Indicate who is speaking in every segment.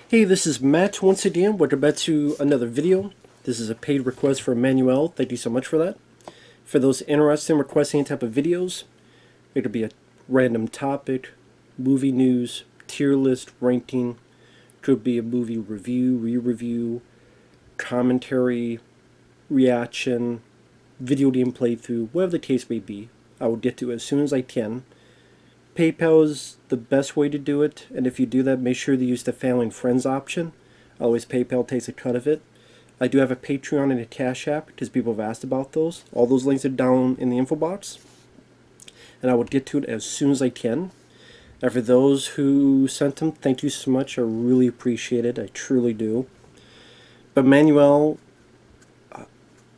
Speaker 1: Hey, this is Matt once again. Welcome back to another video. This is a paid request for Manuel. Thank you so much for that. For those interested in requesting any type of videos, it could be a random topic, movie news, tier list, ranking, could be a movie review, re-review, commentary, reaction, video game playthrough, whatever the case may be. I will get to it as soon as I can. PayPal is the best way to do it, and if you do that, make sure to use the family and friends option. Always PayPal takes a cut of it. I do have a Patreon and a CashApp because people have asked about those. All those links are down in the info box, and I will get to it as soon as I can. And for those who sent them, thank you so much. I really appreciate it. I truly do. But Manuel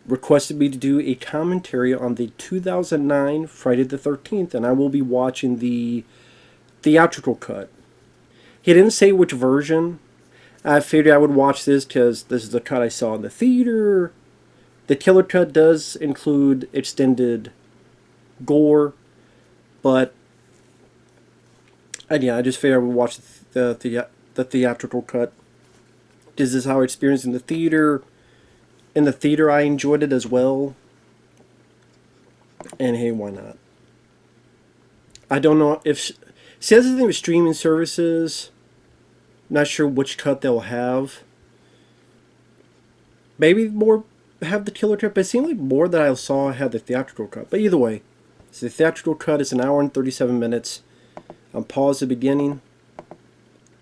Speaker 1: requested me to do a commentary on the 2009 Friday the 13th, and I will be watching the theatrical cut. He didn't say which version. I figured I would watch this because this is the cut I saw in the theater. The killer cut does include extended gore, but yeah, I just figured I would watch the theatrical cut. This is how I experienced in the theater. In the theater, I enjoyed it as well. And hey, why not? I don't know if... See, that's the thing with streaming services. Not sure which cut they'll have. Maybe more have the killer cut, but it seemed like more that I saw had the theatrical cut. But either way, so the theatrical cut is 1 hour and 37 minutes. I'll pause the beginning.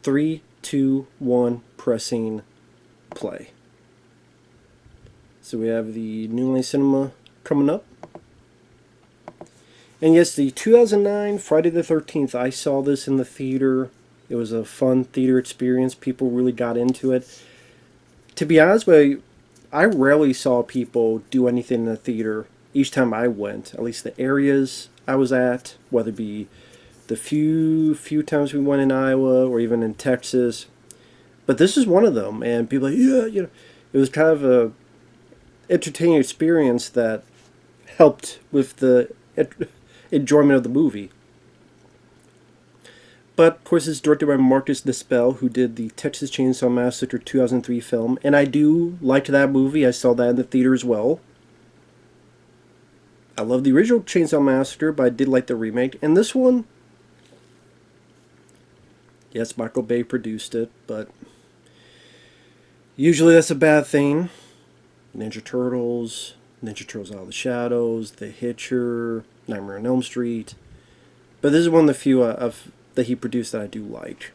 Speaker 1: 3, 2, 1, pressing play. So we have the New Line Cinema coming up. And yes, the 2009 Friday the 13th, I saw this in the theater. It was a fun theater experience. People really got into it. To be honest with you, I rarely saw people do anything in the theater each time I went. At least the areas I was at, whether it be the few times we went in Iowa or even in Texas. But this is one of them, and people are like, yeah, you know, it was kind of a entertaining experience that helped with the enjoyment of the movie. But of course, it's directed by Marcus Nispel, who did the Texas Chainsaw Massacre 2003 film, and I do like that movie. I saw that in the theater as well. I love the original Chainsaw Massacre, but I did like the remake. And this one, yes, Michael Bay produced it, but usually that's a bad thing. Ninja Turtles Out of the Shadows, The Hitcher, Nightmare on Elm Street. But this is one of the few that he produced that I do like.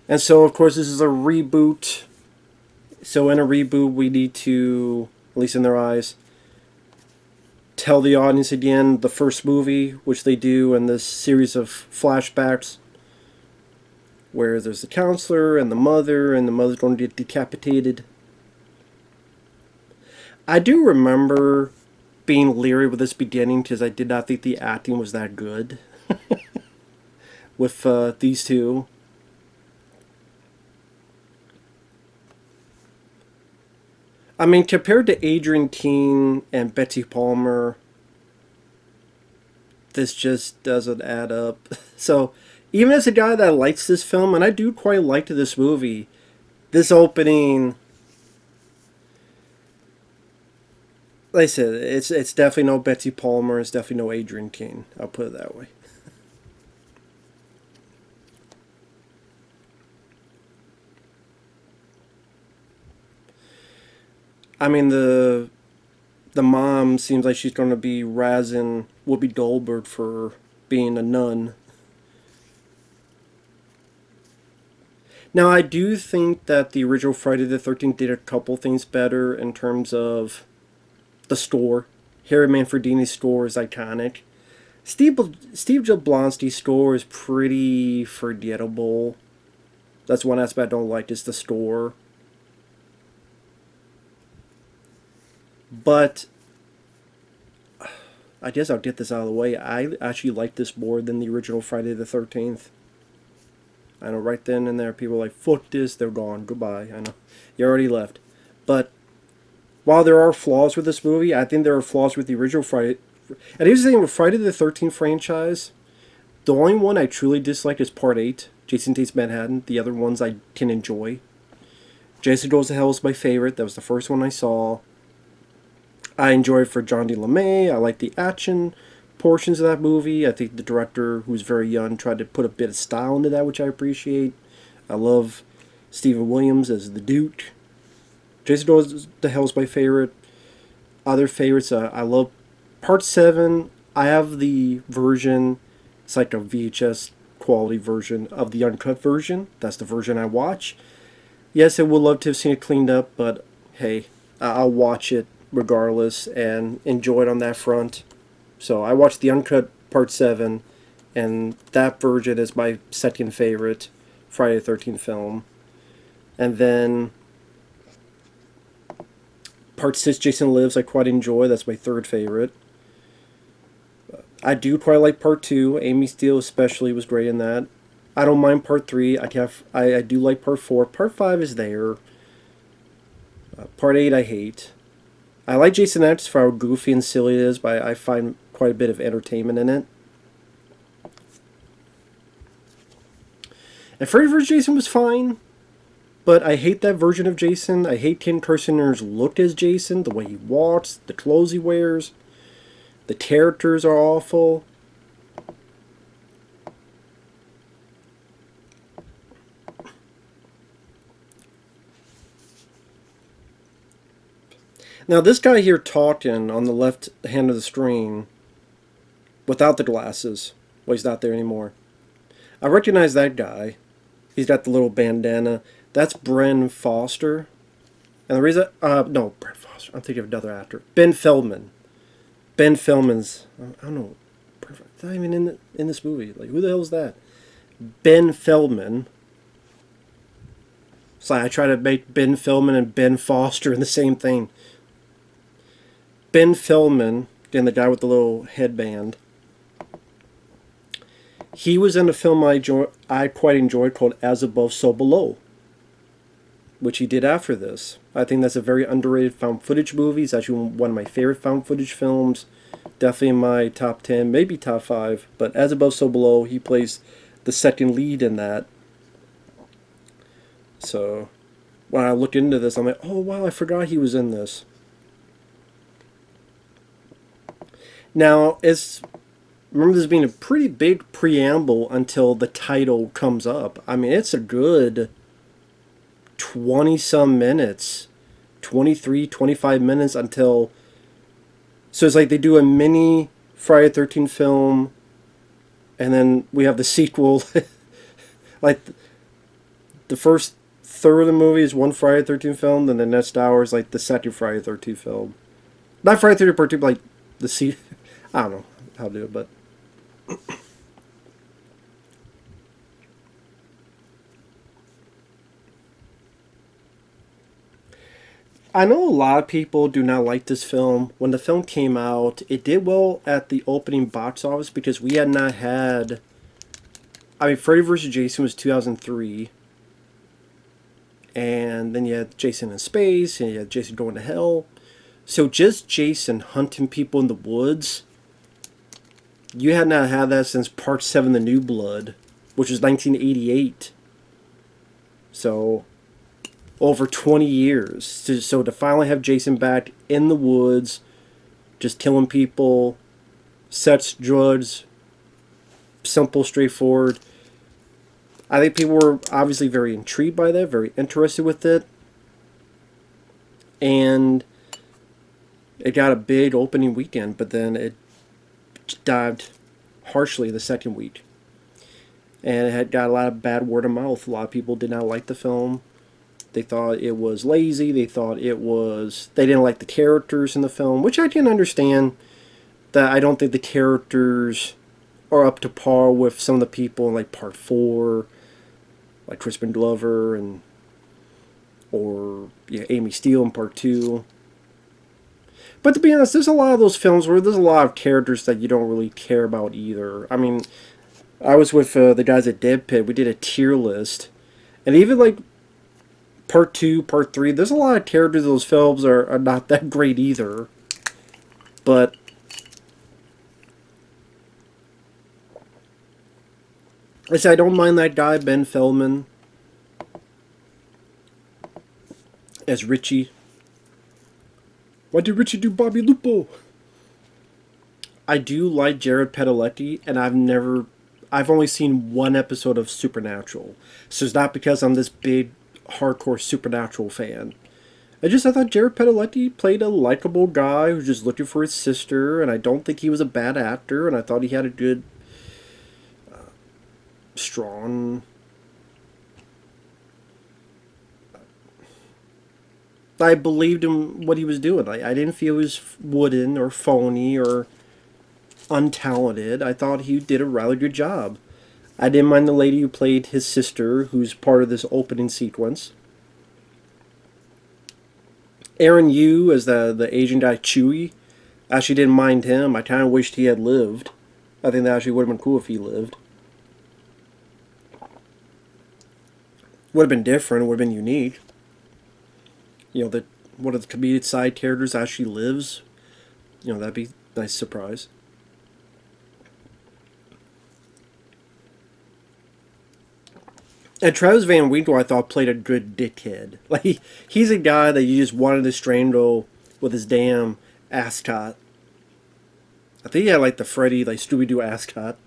Speaker 1: And so, of course, this is a reboot. So in a reboot, we need to, at least in their eyes, tell the audience again the first movie, which they do in this series of flashbacks, where there's the counselor and the mother's going to get decapitated. I do remember being leery with this beginning because I did not think the acting was that good with these two. I mean, compared to Adrian Keene and Betsy Palmer, this just doesn't add up. So, even as a guy that likes this film, and I do quite like this movie, this opening, like I said, it's definitely no Betsy Palmer, it's definitely no Adrian Keene. I'll put it that way. I mean, the mom seems like she's going to be razzing Whoopi Goldberg for being a nun. Now, I do think that the original Friday the 13th did a couple things better in terms of the score. Harry Manfredini's score is iconic. Steve Jablonski's score is pretty forgettable. That's one aspect I don't like, is the score. But I guess I'll get this out of the way. I actually like this more than the original Friday the 13th. I know right then and there people are like, fuck this, they're gone, goodbye. I know, you already left. But while there are flaws with this movie, I think there are flaws with the original Friday. And here's the thing with Friday the 13th franchise, the only one I truly dislike is Part 8. Jason Takes Manhattan. The other ones I can enjoy. Jason Goes to Hell is my favorite. That was the first one I saw. I enjoy it for John D. LeMay. I like the action portions of that movie. I think the director, who's very young, tried to put a bit of style into that, which I appreciate. I love Stephen Williams as the Duke. Jason Goes to Hell is my favorite. Other favorites, I love Part 7. I have the version, it's like a VHS quality version of the uncut version. That's the version I watch. Yes, I would love to have seen it cleaned up, but hey, I'll watch it regardless and enjoy it on that front. So I watched the uncut Part 7, and that version is my second favorite Friday the 13th film. And then Part 6, Jason Lives, I quite enjoy. That's my third favorite. I do quite like Part 2. Amy Steele especially was great in that. I don't mind Part 3. I do like Part 4. Part 5 is there. Part 8 I hate. I like Jason X for how goofy and silly it is, but I find quite a bit of entertainment in it. And Freddy vs. Jason was fine, but I hate that version of Jason. I hate Ken Kirshner's look as Jason, the way he walks, the clothes he wears. The characters are awful. Now this guy here talking on the left hand of the screen without the glasses. Well, he's not there anymore. I recognize that guy. He's got the little bandana. That's Bren Foster. And the reason... no, Bren Foster. I'm thinking of another actor. Ben Feldman. Ben Feldman's... I don't know. It's not even in this movie. Like, who the hell is that? Ben Feldman. It's like I try to make Ben Feldman and Ben Foster in the same thing. Ben Feldman, again, the guy with the little headband. He was in a film I quite enjoyed called As Above, So Below, which he did after this. I think that's a very underrated found footage movie. It's actually one of my favorite found footage films. Definitely in my top 10, maybe top 5. But As Above, So Below, he plays the second lead in that. So when I look into this, I'm like, oh wow, I forgot he was in this. Now, remember this being a pretty big preamble until the title comes up. I mean, it's a good 20-some minutes. 23, 25 minutes until... So it's like they do a mini Friday the 13th film, and then we have the sequel. Like, the first third of the movie is one Friday the 13th film, then the next hour is like the second Friday the 13th film. Not Friday the 13th Part 2, but like the I don't know how to do it, but... I know a lot of people do not like this film. When the film came out, it did well at the opening box office because we had not had... I mean, Freddy vs. Jason was 2003. And then you had Jason in Space, and you had Jason Going to Hell. So just Jason hunting people in the woods... You had not had that since Part 7, The New Blood, which was 1988. So, over 20 years. So to finally have Jason back in the woods, just killing people, such drugs, simple, straightforward. I think people were obviously very intrigued by that, very interested with it. And it got a big opening weekend, but then it dived harshly the second week, and it had got a lot of bad word of mouth. A lot of people did not like the film. They thought it was lazy. They didn't like the characters in the film, which I can understand. That I don't think the characters are up to par with some of the people in like Part 4, like Crispin Glover or Amy Steele in Part 2. But to be honest, there's a lot of those films where there's a lot of characters that you don't really care about either. I mean, I was with the guys at Dead Pit. We did a tier list. And even like Part 2, Part 3, there's a lot of characters in those films are not that great either. But I said I don't mind that guy, Ben Feldman, as Richie. Why did Richie do Bobby Lupo? I do like Jared Padalecki, and I've only seen one episode of Supernatural. So it's not because I'm this big, hardcore Supernatural fan. I thought Jared Padalecki played a likable guy who's just looking for his sister, and I don't think he was a bad actor, and I thought he had a good, strong... I believed in what he was doing. I didn't feel he was wooden or phony or untalented. I thought he did a rather good job. I didn't mind the lady who played his sister, who's part of this opening sequence. Aaron Yu as the Asian guy Chewie. I actually didn't mind him. I kind of wished he had lived. I think that actually would have been cool if he lived. Would have been different. Would have been unique. You know, one of the comedic side characters actually lives. You know, that'd be a nice surprise. And Travis Van Winkle, I thought, played a good dickhead. Like, he's a guy that you just wanted to strangle with his damn ascot. I think he had, like, the Freddy, like, Scooby-Doo ascot.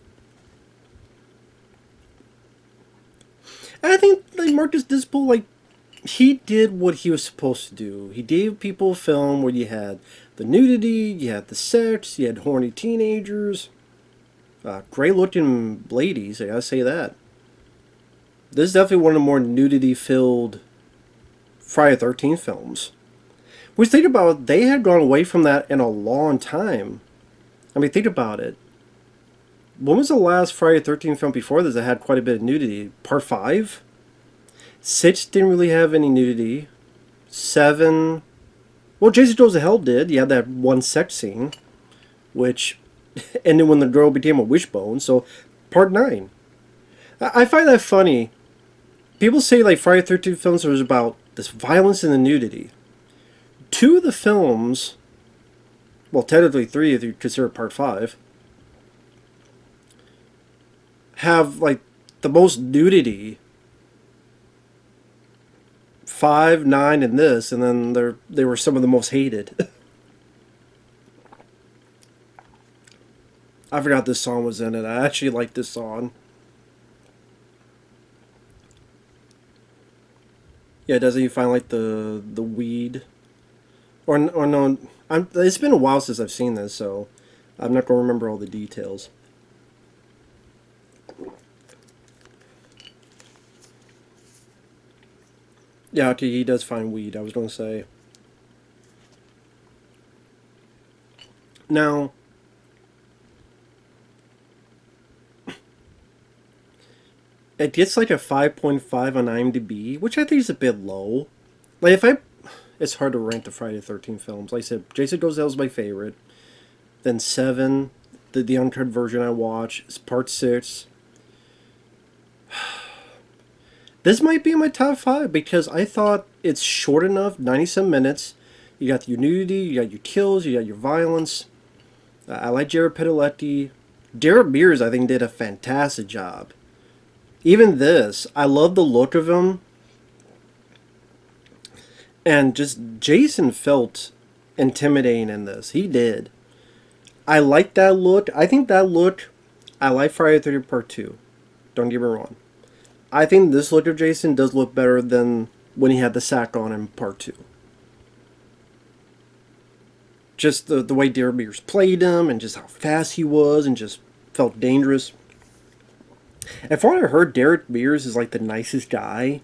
Speaker 1: And I think, like, Marcus Nispel, like, he did what he was supposed to do. He gave people a film where you had the nudity, you had the sex, you had horny teenagers. Great-looking ladies, I gotta say that. This is definitely one of the more nudity-filled Friday the 13th films. Which, think about it, they had gone away from that in a long time. I mean, think about it. When was the last Friday the 13th film before this that had quite a bit of nudity? Part 5? 6 didn't really have any nudity. 7... Well, Jason Goes to Hell did. You had that one sex scene, which ended when the girl became a wishbone. So, Part 9. I find that funny. People say, like, Friday the 13th films was about this violence and the nudity. 2 of the films, well, technically 3 if you consider Part 5, have, like, the most nudity. 5, 9, and this, and then they were some of the most hated. I forgot this song was in it. I actually like this song. Yeah, doesn't he find like the weed? Or no, it's been a while since I've seen this, so I'm not going to remember all the details. Yeah, okay, he does find weed, I was going to say. Now, it gets like a 5.5 on IMDb, which I think is a bit low. Like, it's hard to rank the Friday the 13th films. Like I said, Jason Goes to Hell is my favorite. Then 7, the uncut version I watch, is Part 6. This might be in my top 5 because I thought it's short enough, 97 minutes. You got your nudity, you got your kills, you got your violence. I like Jared Padalecki. Derek Mears, I think, did a fantastic job. Even this, I love the look of him. And just Jason felt intimidating in this. He did. I like that look. I think that look, I like Friday the 13th Part 2. Don't get me wrong. I think this look of Jason does look better than when he had the sack on in Part 2. Just the way Derek Mears played him and just how fast he was and just felt dangerous. And from what I heard, Derek Mears is like the nicest guy.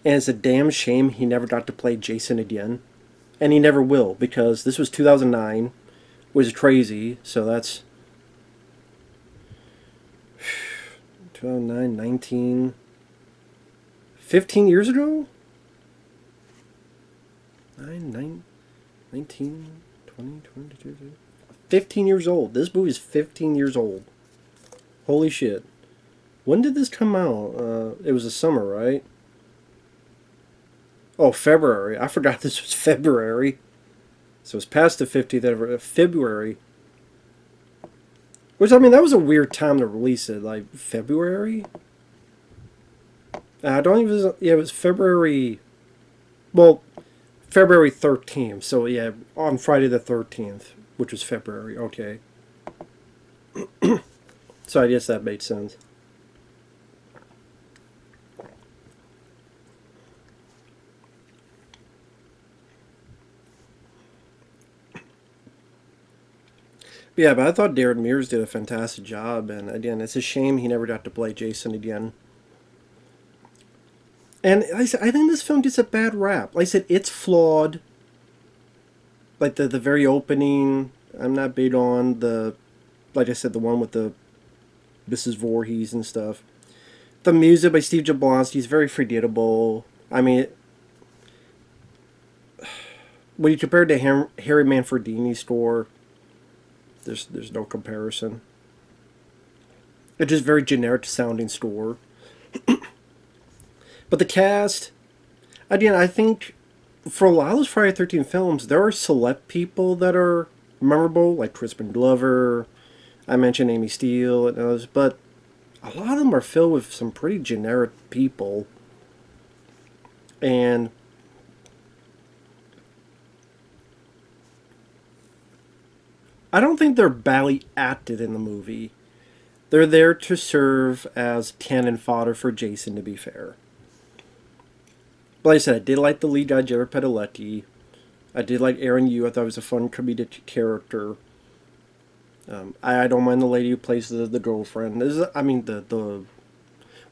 Speaker 1: And it's a damn shame he never got to play Jason again. And he never will, because this was 2009, which is crazy. So that's 2009, 19, 15 years ago? 19, 20, 22, 15 years old. This movie is 15 years old. Holy shit. When did this come out? It was the summer, right? Oh, February. I forgot this was February. So it's past the 50th anniversary. February. Which, I mean, that was a weird time to release it. Like, February? I don't even... Yeah, it was February... Well, February 13th. So, yeah, on Friday the 13th, which was February. Okay. So I guess that made sense. Yeah, but I thought Jared Mears did a fantastic job, and again, it's a shame he never got to play Jason again. And I think this film gets a bad rap. Like I said, it's flawed. Like the very opening, I'm not big on the, like I said, the one with the Mrs. Voorhees and stuff. The music by Steve Jablonsky is very forgettable. I mean, when you compare it to Harry Manfredini's score, there's no comparison. It's just very generic sounding score. But the cast, again, I think for a lot of those Friday the 13th films, there are select people that are memorable, like Crispin Glover. I mentioned Amy Steele and others, but a lot of them are filled with some pretty generic people. And I don't think they're badly acted in the movie. They're there to serve as cannon fodder for Jason, to be fair. But like I said, I did like the lead guy, Jared Padalecki. I did like Aaron Yu. I thought it was a fun comedic character. I don't mind the lady who plays the girlfriend. I mean, well,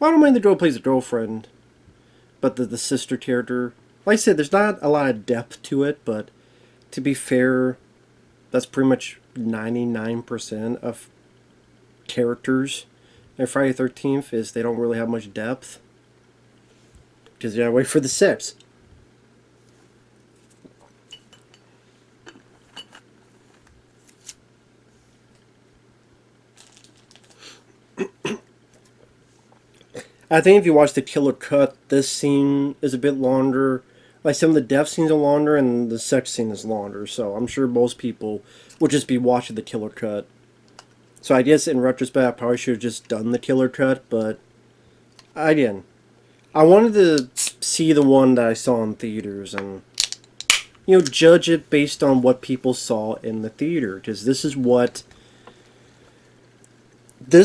Speaker 1: I don't mind the girl who plays the girlfriend, but the sister character. Like I said, there's not a lot of depth to it, but to be fair, that's pretty much 99% of characters in Friday the 13th is they don't really have much depth. Because you gotta wait for the 6th. I think if you watch the killer cut, this scene is a bit longer. Like some of the death scenes are longer and the sex scene is longer. So I'm sure most people would just be watching the killer cut. So I guess in retrospect, I probably should have just done the killer cut. But again, I wanted to see the one that I saw in theaters and, you know, judge it based on what people saw in the theater. Because this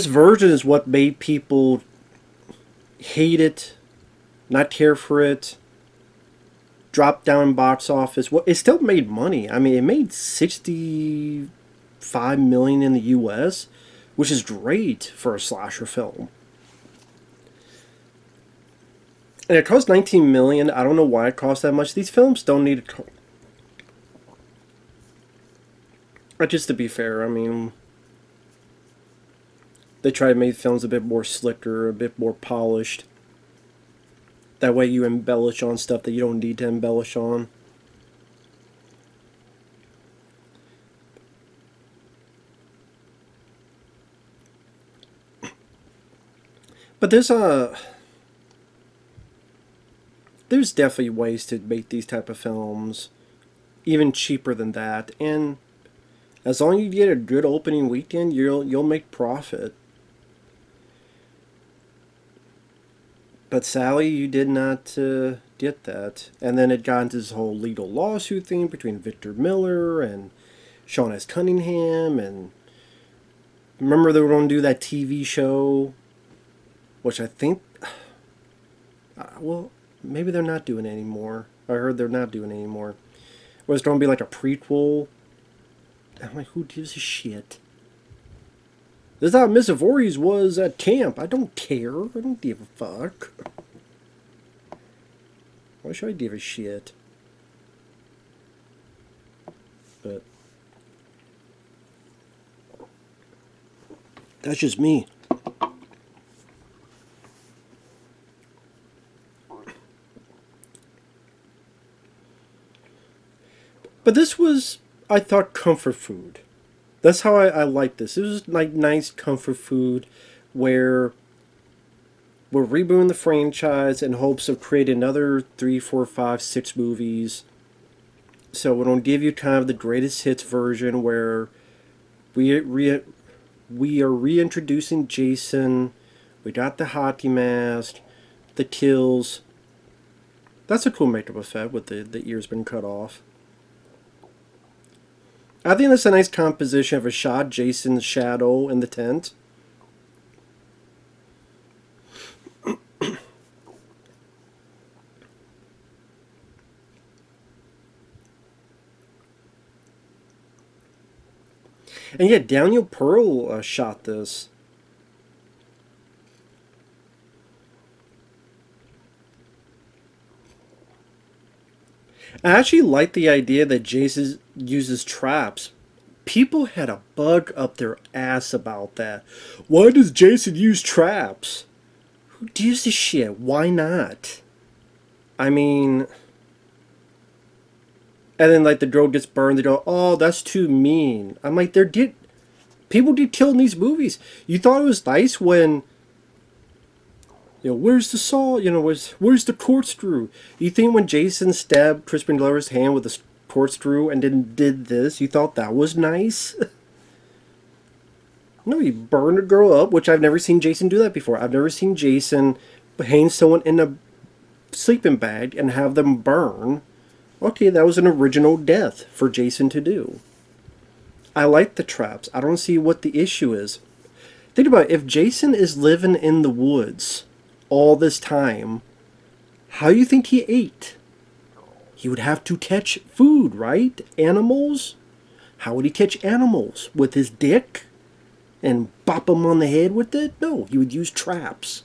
Speaker 1: version is what made people hate it, not care for it, drop down box office. Well, it still made money. I mean, it made $65 million in the U.S., which is great for a slasher film. And it cost $19 million. I don't know why it cost that much. These films don't need to. But just to be fair, I mean, they try to make films a bit more slicker, a bit more polished. That way you embellish on stuff that you don't need to embellish on. But there's definitely ways to make these type of films even cheaper than that, and as long as you get a good opening weekend, you'll make profit. But Sally, you did not get that. And then it got into this whole legal lawsuit thing between Victor Miller and Sean S. Cunningham. And remember they were going to do that TV show, which I think, well, maybe they're not doing it anymore. I heard they're not doing it anymore. It was going to be like a prequel. I'm like, who gives a shit? This is how Mr. Voorhees was at camp. I don't care. I don't give a fuck. Why should I give a shit? But that's just me. But this was, I thought, comfort food. That's how I like this. It was like nice comfort food where we're rebooting the franchise in hopes of creating another 3, 4, 5, 6 movies. So we don't give you kind of the greatest hits version where we we are reintroducing Jason. We got the hockey mask, the kills. That's a cool makeup effect with the ears being cut off. I think that's a nice composition of a shot, Jason's shadow in the tent. And yeah, Danielle Pearl shot this. I actually like the idea that Jason uses traps. People had a bug up their ass about that. Why does Jason use traps? Who gives a shit? Why not? I mean... And then, like, the girl gets burned. They go, oh, that's too mean. I'm like, people get killed in these movies. You thought it was nice when... You know, where's the saw? You know, where's the corkscrew? You think when Jason stabbed Crispin Glover's hand with a corkscrew and then did this, you thought that was nice? No, he burned a girl up, which I've never seen Jason do that before. I've never seen Jason hang someone in a sleeping bag and have them burn. Okay, that was an original death for Jason to do. I like the traps. I don't see what the issue is. Think about it. If Jason is living in the woods all this time, how do you think he ate? He would have to catch food, right? Animals? How would he catch animals? With his dick? And bop them on the head with it? No, he would use traps.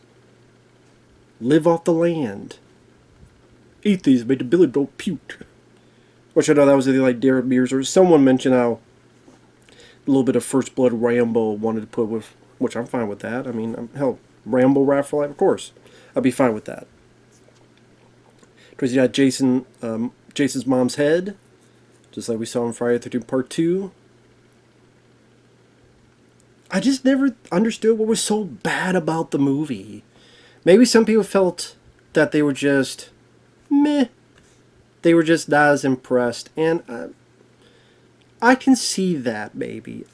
Speaker 1: Live off the land. Eat these, made the Billy Goat puke. Which I know that was either like Derek Mears or someone mentioned how a little bit of First Blood Rambo wanted to put with, which I'm fine with that. I mean, hell, Rambo Rap for Life, of course. I'd be fine with that. Because you got Jason's mom's head, just like we saw in Friday the 13th Part 2. I just never understood what was so bad about the movie. Maybe some people felt that they were just meh. They were just not as impressed, and I can see that maybe.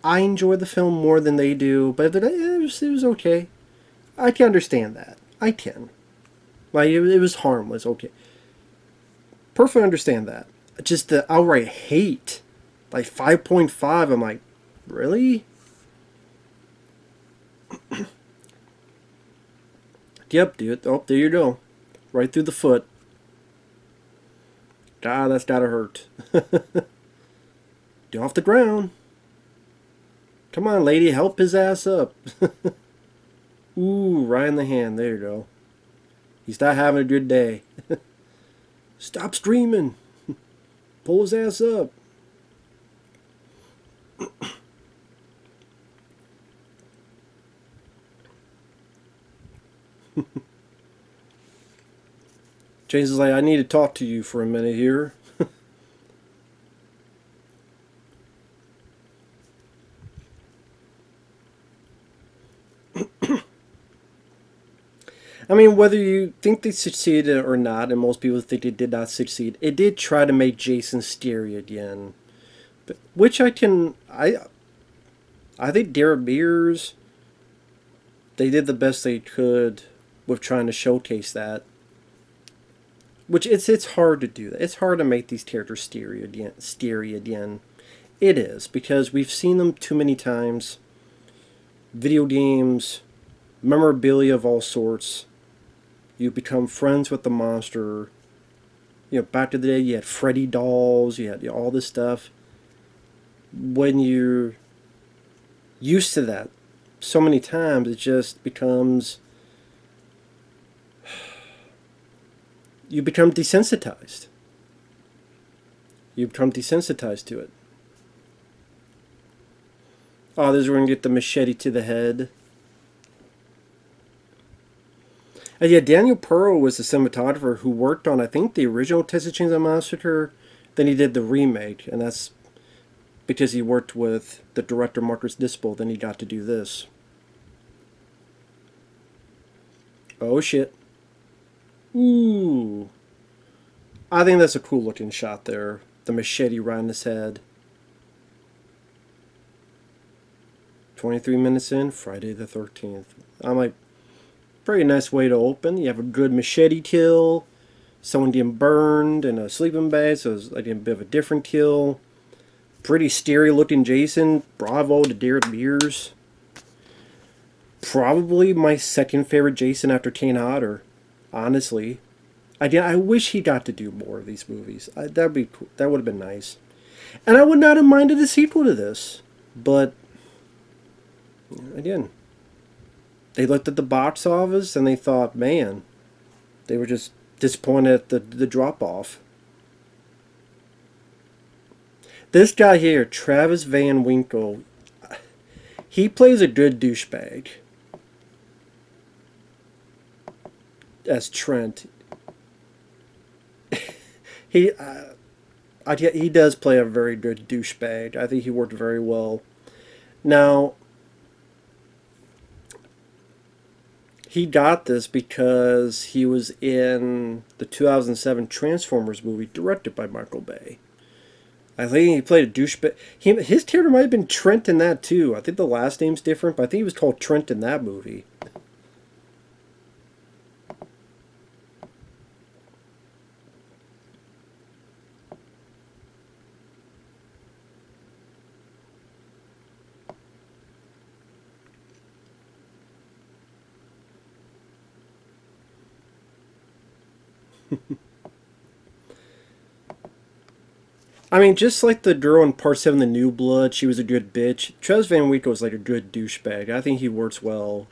Speaker 1: I enjoy the film more than they do, but it was okay. I can understand that. I can. Like it was harmless. Okay, perfectly understand that. Just the outright hate, like 5.5. I'm like, really? Yep, dude. Oh, there you go. Right through the foot. God, that's gotta hurt. Get off the ground. Come on, lady. Help his ass up. Ooh, right in the hand. There you go. He's not having a good day. Stop screaming. Pull his ass up. James is like, I need to talk to you for a minute here. I mean, whether you think they succeeded or not, and most people think they did not succeed, it did try to make Jason scary again. But, which I think Derek Mears, they did the best they could with trying to showcase that. Which it's hard to do that. It's hard to make these characters scary again. It is, because we've seen them too many times. Video games, memorabilia of all sorts. You become friends with the monster. You know, back in the day, you had Freddy dolls, you had all this stuff. When you're used to that so many times, it just becomes... You become desensitized. You become desensitized to it. Oh, this is where we're going to get the machete to the head. And yeah, Danielle Pearl was the cinematographer who worked on, I think, the original Texas Chainsaw Massacre. Then he did the remake, and that's because he worked with the director Marcus Nispel. Then he got to do this. Oh, shit. Ooh. I think that's a cool looking shot there. The machete right in his head. 23 minutes in, Friday the 13th. I'm like, pretty nice way to open. You have a good machete kill. Someone getting burned in a sleeping bag, so it's like a bit of a different kill. Pretty scary looking Jason. Bravo to Derek Mears. Probably my second favorite Jason after Kane Hodder, honestly. I wish he got to do more of these movies. That would have been nice. And I would not have minded a sequel to this. But, again, they looked at the box office and they thought, man, they were just disappointed at the drop-off. This guy here, Travis Van Winkle, he plays a good douchebag as Trent. He does play a very good douchebag. I think he worked very well. Now, he got this because he was in the 2007 Transformers movie directed by Michael Bay. I think he played a douchebag. His character might have been Trent in that too. I think the last name's different, but I think he was called Trent in that movie. I mean, just like the girl in Part 7, The New Blood, she was a good bitch. Travis Van Winkle was like a good douchebag. I think he works well.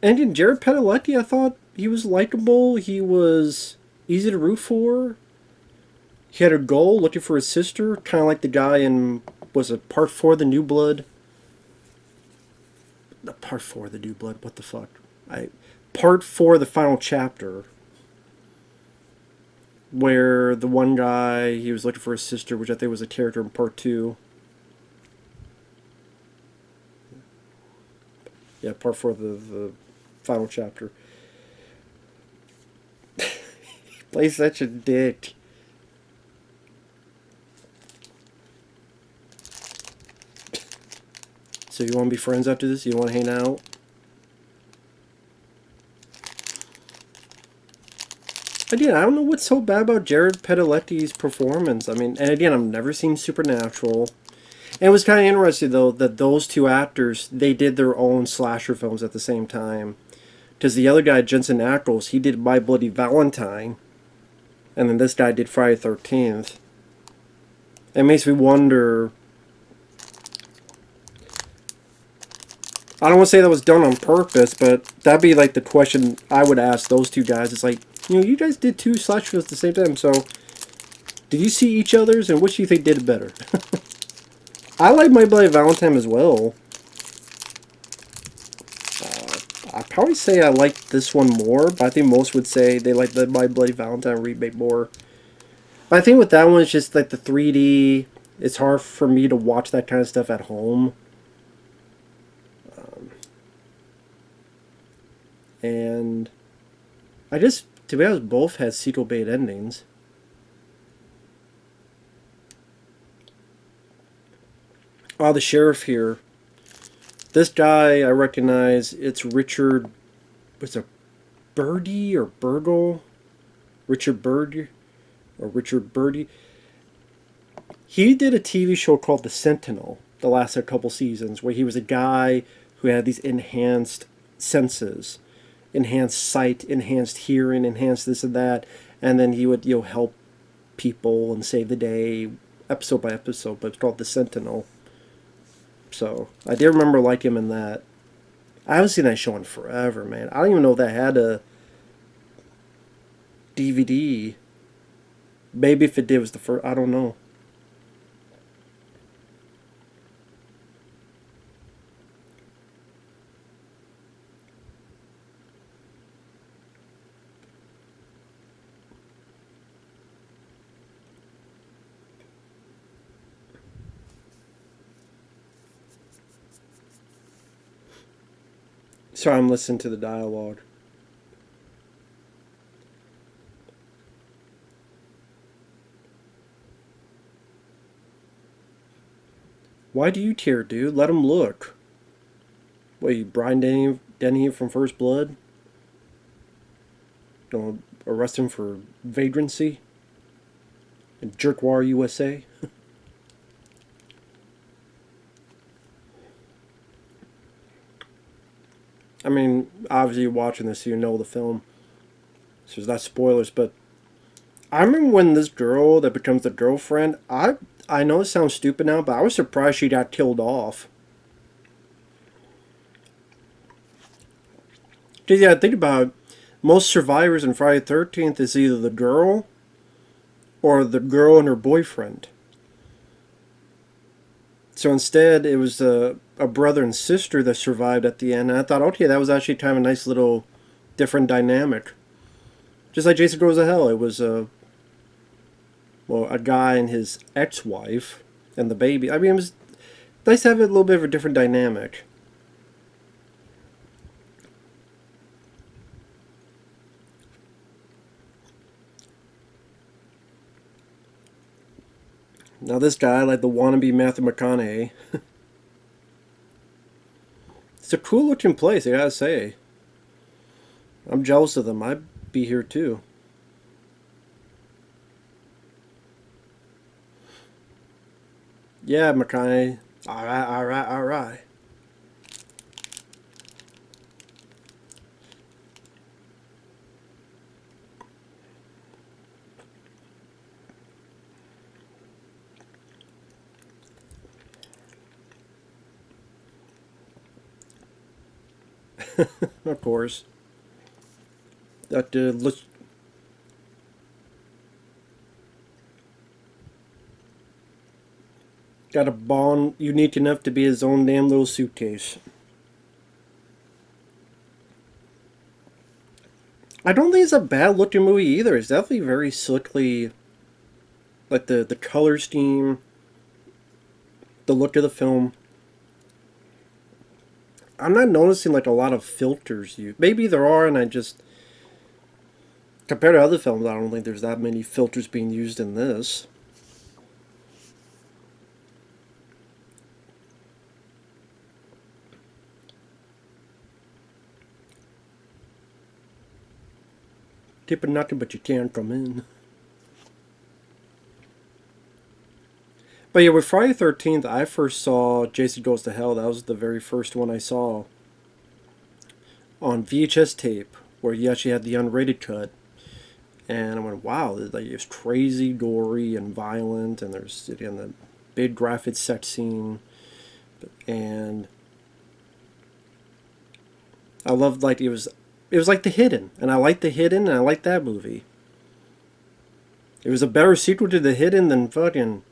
Speaker 1: And in Jared Padalecki, I thought he was likable. He was easy to root for. He had a goal, looking for his sister, kind of like the guy in, was it Part 4, The New Blood? Part 4, The New Blood, what the fuck? Part 4, The Final Chapter, where the one guy, he was looking for his sister, which I think was a character in Part 2. Yeah, Part 4, the Final Chapter. He plays such a dick. So you want to be friends after this? You want to hang out? Again, I don't know what's so bad about Jared Padalecki's performance. I mean, and again, I've never seen Supernatural. And it was kind of interesting, though, that those two actors, they did their own slasher films at the same time. Because the other guy, Jensen Ackles, he did My Bloody Valentine. And then this guy did Friday the 13th. It makes me wonder... I don't want to say that was done on purpose, but that'd be like the question I would ask those two guys. It's like, you know, you guys did two slash films at the same time, so did you see each other's, and which do you think did better? I like My Bloody Valentine as well. I'd probably say I like this one more, but I think most would say they like the My Bloody Valentine remake more. But I think with that one, it's just like the 3D. It's hard for me to watch that kind of stuff at home. And I just, to be honest, both had sequel bait endings. Oh, the sheriff here. This guy, I recognize, it's Richard, what's it, Birdie or Burgle? Richard Bird or Richard Birdie. He did a TV show called The Sentinel, the last couple seasons, where he was a guy who had these enhanced senses. Enhanced sight, enhanced hearing, enhanced this and that, and then he would, you know, help people and save the day, episode by episode. But it's called The Sentinel. So I did remember liking him in that. I haven't seen that show in forever, man. I don't even know if that had a DVD. Maybe if it did, it was the first. I don't know. Sorry, I'm listening to the dialogue. Why do you care, dude? Let him look. What, you Brian Denny from First Blood? Don't arrest him for vagrancy? In Jerkwar, USA? I mean, obviously you're watching this, so you know the film. So it's not spoilers, but I remember when this girl that becomes the girlfriend, I know it sounds stupid now, but I was surprised she got killed off. Because, yeah, think about it. Most survivors in Friday the 13th is either the girl or the girl and her boyfriend. So instead, it was a brother and sister that survived at the end. And I thought, okay, that was actually kind of a nice little different dynamic. Just like Jason Goes to Hell, it was a guy and his ex-wife and the baby. I mean, it was nice to have a little bit of a different dynamic. Now this guy, like the wannabe Matthew McConaughey, it's a cool looking place, I gotta say. I'm jealous of them. I'd be here too. Yeah, McConaughey. Alright, alright, alright. Of course. That looks. Got a bond unique enough to be his own damn little suitcase. I don't think it's a bad looking movie either. It's definitely very slickly, like the color scheme, the look of the film. I'm not noticing like a lot of filters used. Maybe there are, and I just compared to other films, I don't think there's that many filters being used in this. Tip and nothing, but you can't come in. But yeah, with Friday the 13th, I first saw Jason Goes to Hell. That was the very first one I saw on VHS tape, where you actually had the unrated cut. And I went, wow, it's crazy, gory, and violent, and there's, again, the big graphic sex scene. And I loved, like, it was like The Hidden, and I liked The Hidden, and I liked that movie. It was a better sequel to The Hidden than fucking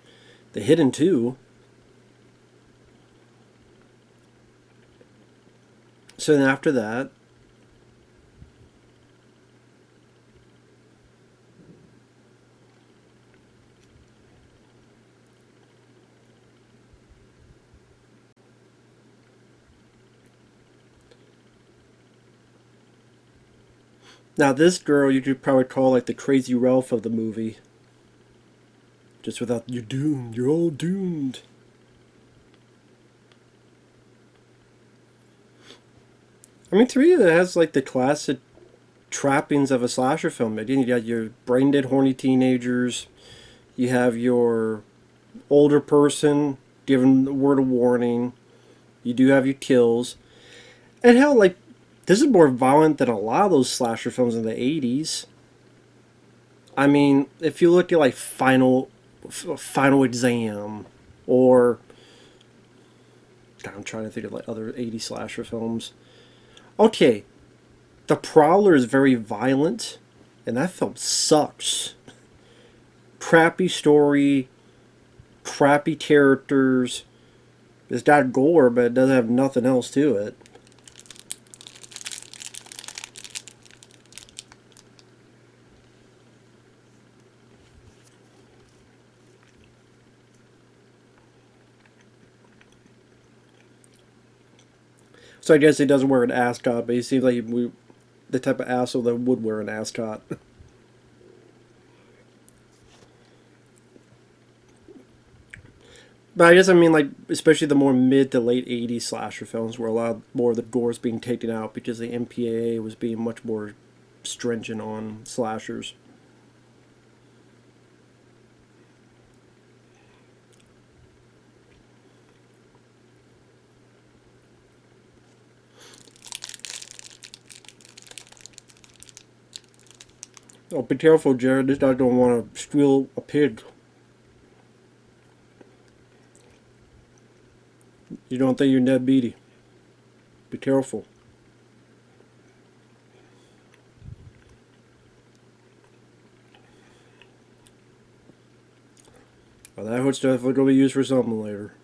Speaker 1: The Hidden 2. So then after that, now this girl you could probably call like the Crazy Ralph of the movie. Just without, you're doomed, you're all doomed. I mean, to me, it has like the classic trappings of a slasher film. Again, you got your brain dead, horny teenagers. You have your older person giving the word of warning. You do have your kills. And hell, like, this is more violent than a lot of those slasher films in the 80s. I mean, if you look at like Final Exam, or God, I'm trying to think of like other 80s slasher films. Okay, The Prowler is very violent, and that film sucks. Crappy story, crappy characters. It's got gore, but it doesn't have nothing else to it. So I guess he doesn't wear an ascot, but he seems like the type of asshole that would wear an ascot. But I guess I mean like especially the more mid to late '80s slasher films where a lot more of the gore is being taken out because the MPAA was being much more stringent on slashers. Oh, be careful, Jared. This guy don't want to steal a pig. You don't think you're Ned Beatty. Be careful. Well, that hood's definitely going to be used for something later.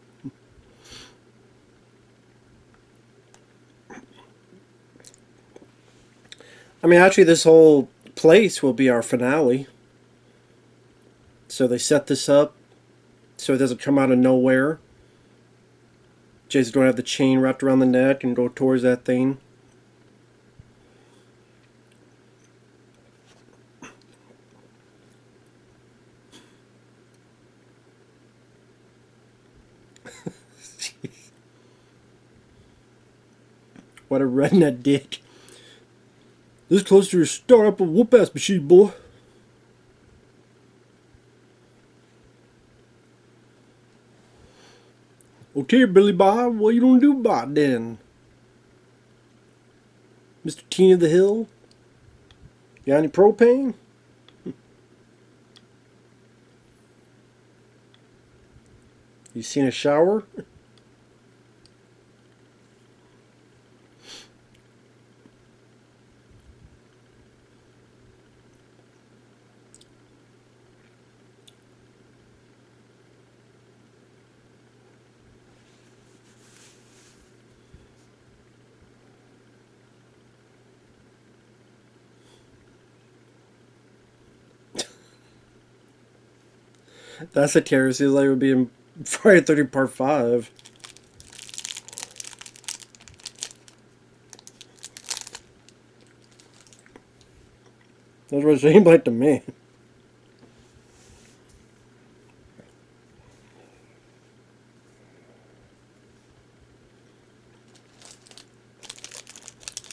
Speaker 1: I mean, actually, this whole place will be our finale. So they set this up so it doesn't come out of nowhere. Jason's going to have the chain wrapped around the neck and go towards that thing. What a redneck dick. This close to your start-up a whoop-ass machine, boy. Okay, Billy Bob, what you gonna do about it then? Mr. Teen of the Hill? Got any propane? You seen a shower? That's a terror. Seems like it would be in Friday 30 Part 5. That's what it seemed like to me.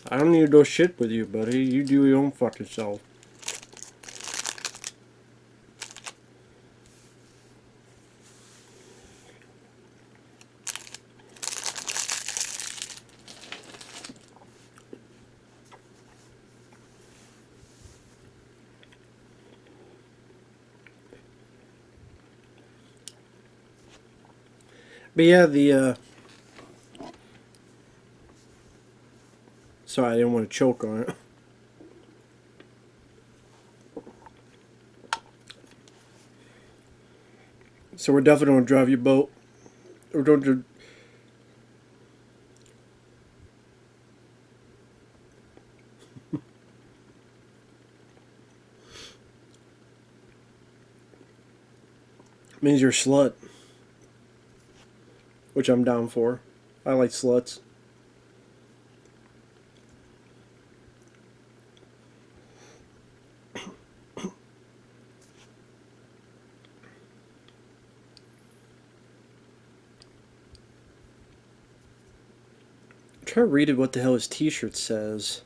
Speaker 1: I don't need to go shit with you, buddy. You do your own fucking self. But yeah, sorry, I didn't want to choke on it. So we're definitely going to drive your boat. We're going to... means you're a slut. Which I'm down for. I like sluts. Try to read it what the hell his t-shirt says.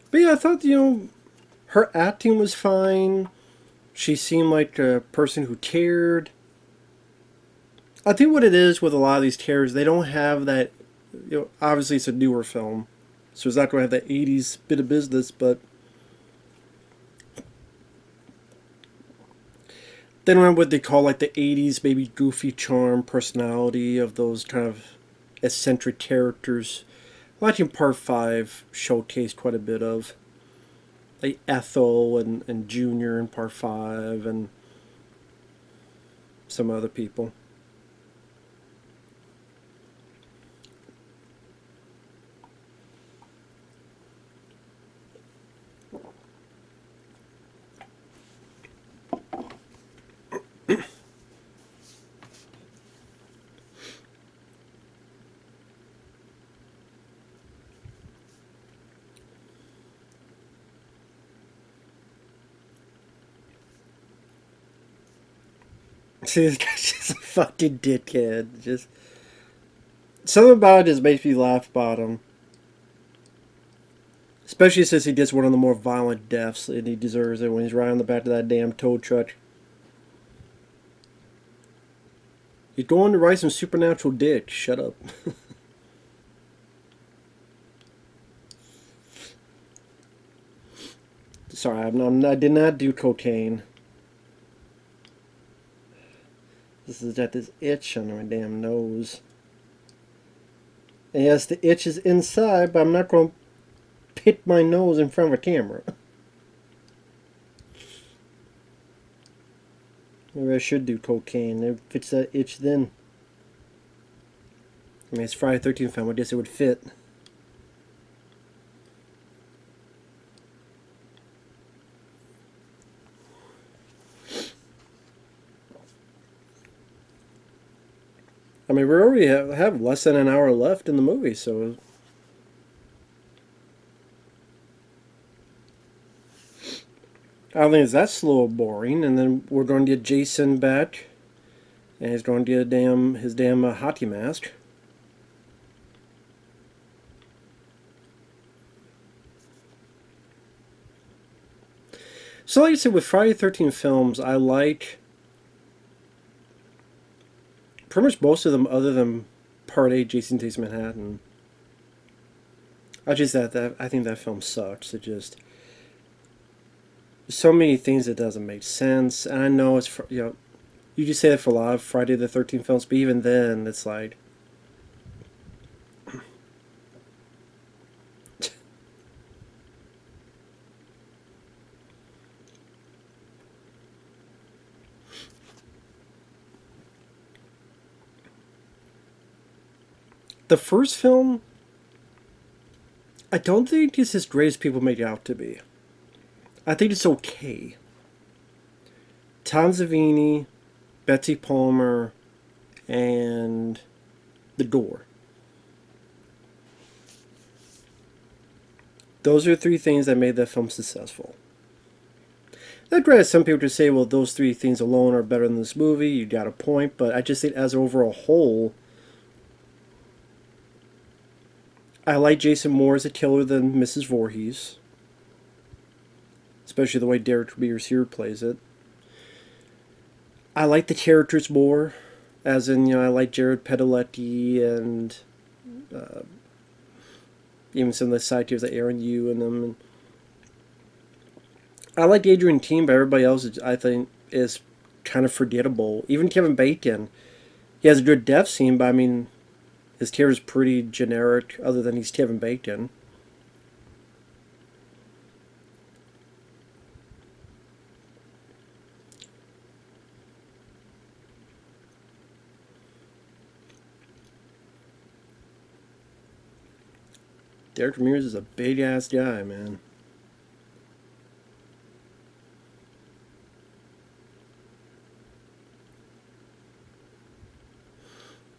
Speaker 1: But yeah, I thought, her acting was fine. She seemed like a person who cared. I think what it is with a lot of these terrors, they don't have that, obviously it's a newer film. So it's not going to have that 80s bit of business, but they don't have what they call like the 80s maybe goofy charm personality of those kind of eccentric characters. Watching Part 5 showcased quite a bit of like Ethel and Junior in Part 5 and some other people. See, this guy's just a fucking dickhead. Just something about it just makes me laugh about him. Especially since he gets one of the more violent deaths, and he deserves it when he's riding on the back of that damn tow truck. You're going to ride some supernatural dick. Shut up. Sorry, I did not do cocaine. This is got this itch under my damn nose. And yes, the itch is inside, but I'm not going to hit my nose in front of a camera. Maybe I should do cocaine. It fits that itch then. I mean, it's Friday the 13th film. I guess it would fit. I mean, we already have less than an hour left in the movie, so... I don't think it's that slow or boring. And then we're going to get Jason back. And he's going to get his damn hockey mask. So like I said, with Friday the 13th films, I like... pretty much most of them, other than Part 8, Jason Takes Manhattan. I think that film sucks. It just... so many things that doesn't make sense. And I know it's, you just say that for a lot of Friday the 13th films, but even then, it's like... the first film, I don't think it's as great as people make it out to be. I think it's okay. Tom Savini, Betsy Palmer, and The Door. Those are three things that made that film successful. Now, granted, some people just say, well, those three things alone are better than this movie. You got a point, but I just think as an overall whole, I like Jason more as a killer than Mrs. Voorhees. Especially the way Derek Mears here plays it. I like the characters more. As in, I like Jared Padalecki and even some of the side characters like Aaron Yu and them. And I like Adrian Team, but everybody else, I think, is kind of forgettable. Even Kevin Bacon, he has a good death scene, but I mean, his character is pretty generic, other than he's Kevin Bacon. Derek Mears is a big-ass guy, man.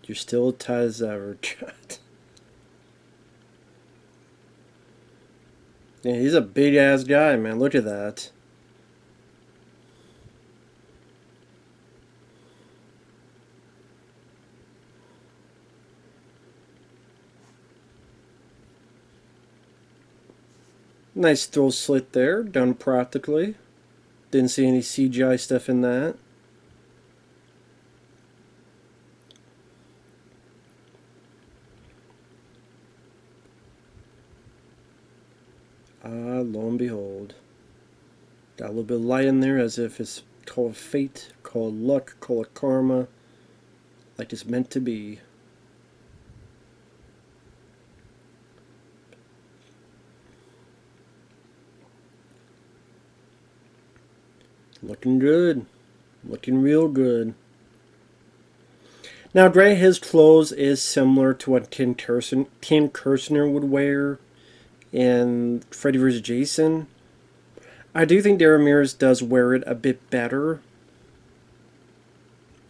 Speaker 1: You're still tight as ever. Yeah, he's a big-ass guy, man. Look at that. Nice throw slit there, done practically. Didn't see any CGI stuff in that. Lo and behold. Got a little bit of light in there, as if it's called fate, called luck, called karma, like it's meant to be. Looking good. Looking real good. Now, granted, his clothes is similar to what Ken Kirshner would wear in Freddy vs. Jason. I do think Derek Mears does wear it a bit better.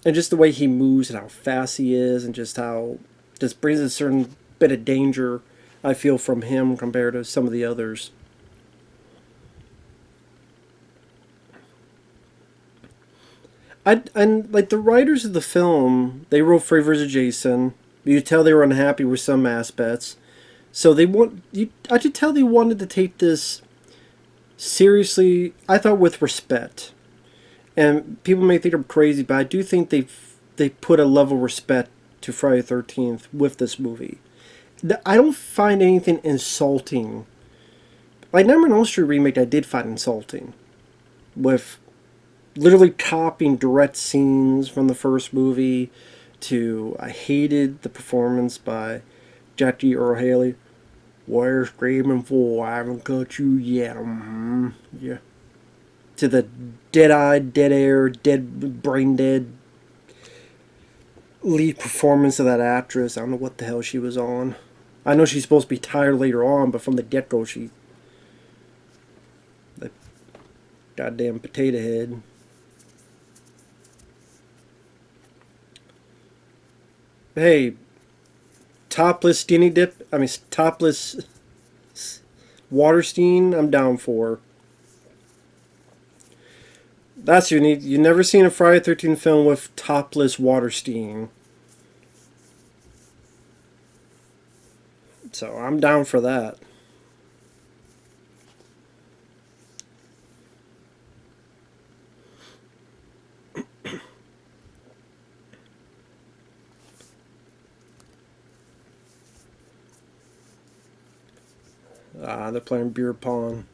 Speaker 1: And just the way he moves and how fast he is, and just how... just brings a certain bit of danger, I feel, from him compared to some of the others. And like the writers of the film, they wrote Favors of Jason. You could tell they were unhappy with some aspects. So they want you. I could tell they wanted to take this seriously. I thought with respect, and people may think I'm crazy, but I do think they put a level of respect to Friday the 13th with this movie. I don't find anything insulting. Like Nightmare on Elm Street remake, I did find insulting, with literally copying direct scenes from the first movie. To I hated the performance by Jackie Earl Haley. What are you screaming for? I haven't got you yet. Yeah. To the dead-eyed, dead-air, dead, brain-dead lead performance of that actress. I don't know what the hell she was on. I know she's supposed to be tired later on, but from the get-go, she... that goddamn potato head. Hey, topless skinny dip. I mean, topless Waterstein. I'm down for. That's unique. You've never seen a Friday the 13th film with topless Waterstein. So I'm down for that. They're playing beer pong.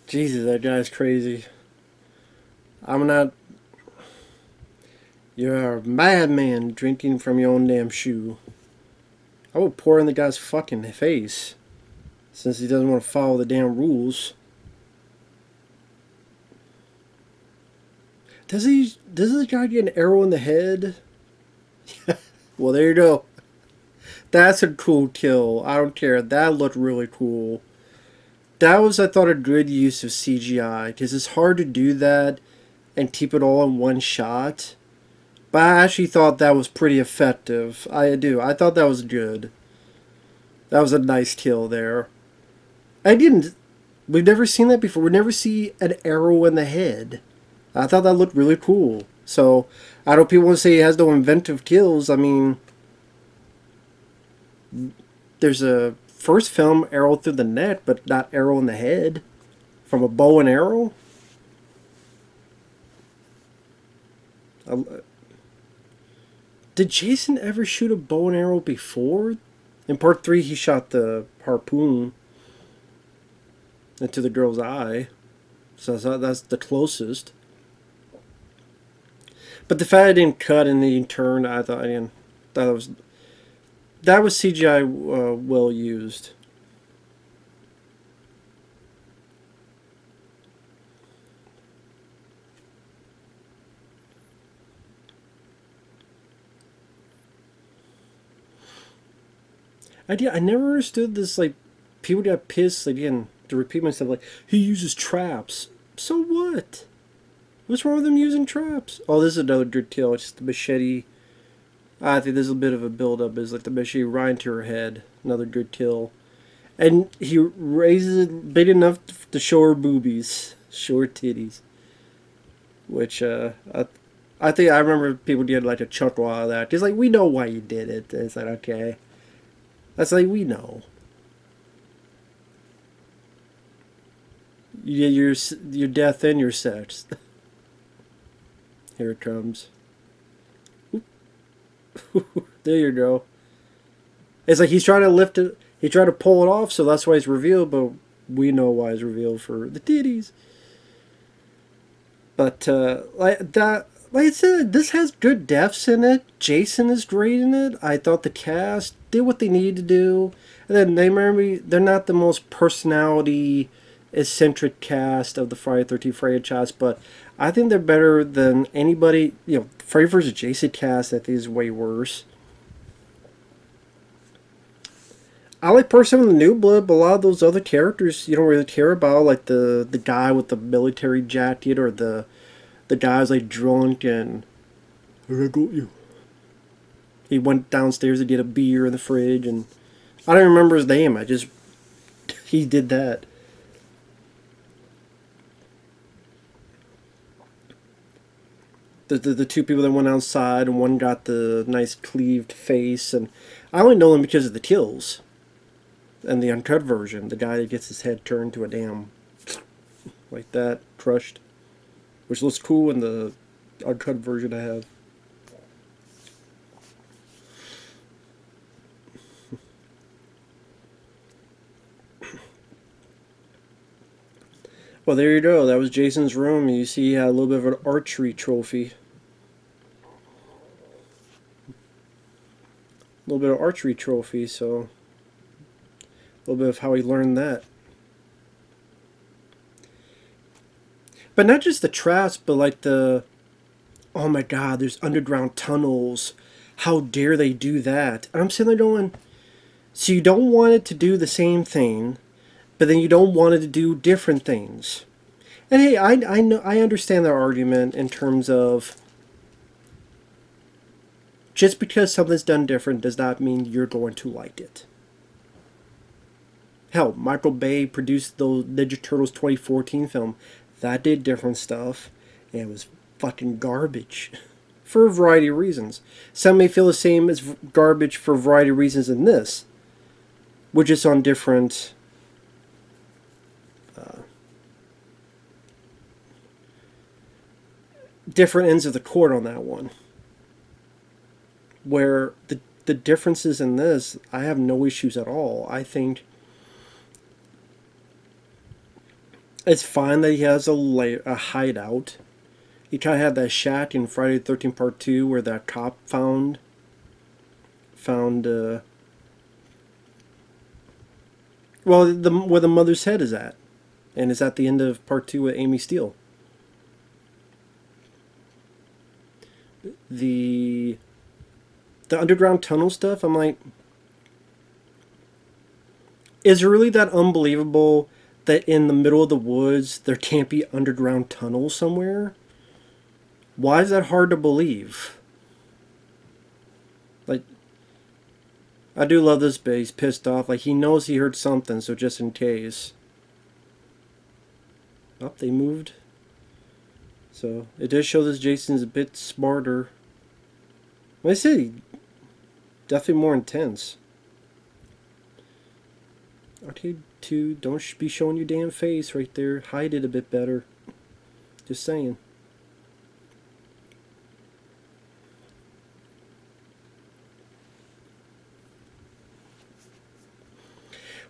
Speaker 1: Jesus, that guy's crazy. I'm not... You're a madman drinking from your own damn shoe. I would pour in the guy's fucking face. Since he doesn't want to follow the damn rules. Does this guy get an arrow in the head? Well, there you go. That's a cool kill. I don't care. That looked really cool. That was, I thought, a good use of CGI. Because it's hard to do that and keep it all in one shot. But I actually thought that was pretty effective. I do. I thought that was good. That was a nice kill there. We've never seen that before. We never see an arrow in the head. I thought that looked really cool. So, I know people want to say he has no inventive kills. I mean, there's a first film, arrow through the neck, but not arrow in the head. From a bow and arrow. Did Jason ever shoot a bow and arrow before? In part 3, he shot the harpoon into the girl's eye. So that's the closest. But the fact I didn't cut and then turn, I thought, again, that was CGI well used. I never understood this, like, people got pissed, again, to repeat myself, like, he uses traps. So what? What's wrong with him using traps? Oh, this is another good kill. It's the machete. I think there's a bit of a build-up. It's like the machete right into her head. Another good kill. And he raises it big enough to show her boobies. Show her titties. Which, I think I remember people did like a chuckle out of that. It's like, we know why you did it. It's like, okay. That's like, we know. You get your death and your sex. Here it comes. There you go. It's like he's trying to lift it. He tried to pull it off, so that's why it's revealed. But we know why it's revealed for the titties. But like that, like I said, this has good deaths in it. Jason is great in it. I thought the cast did what they needed to do. And then they maybe they're not the most personality eccentric cast of the Friday 13th franchise, but I think they're better than anybody. You know, Friday vs. Jason cast I think is way worse. I like Person in the New Blood, but a lot of those other characters you don't really care about, like the guy with the military jacket or the guy's like drunk and I got you. He went downstairs to get a beer in the fridge, and I don't remember his name. I just he did that. The two people that went outside, and one got the nice cleaved face, and I only know them because of the kills and the uncut version. The guy that gets his head turned to a damn like that, crushed, which looks cool in the uncut version I have. Well, there you go. That was Jason's room. You see he had a little bit of an archery trophy. A little bit of archery trophy, so a little bit of how he learned that. But not just the traps, but like the, oh my god, there's underground tunnels. How dare they do that? And I'm sitting there going, so you don't want it to do the same thing, but then you don't want it to do different things. And hey, I know I understand their argument in terms of just because something's done different does not mean you're going to like it. Hell, Michael Bay produced the Ninja Turtles 2014 film. That did different stuff, and it was fucking garbage. For a variety of reasons. Some may feel the same as garbage for a variety of reasons in this. We're just on different different ends of the court on that one. Where the differences in this, I have no issues at all. I think it's fine that he has a hideout. He kind of had that shack in Friday the 13th Part 2 where that cop found well, where the mother's head is at. And it's at the end of Part 2 with Amy Steele. The underground tunnel stuff, I'm like, is it really that unbelievable that in the middle of the woods there can't be underground tunnels somewhere? Why is that hard to believe? Like, I do love this, but he's pissed off. Like, he knows he heard something, so just in case. Oh, they moved. So, it does show this Jason's a bit smarter. Like I said, definitely more intense. Okay, 2, don't be showing your damn face right there. Hide it a bit better. Just saying.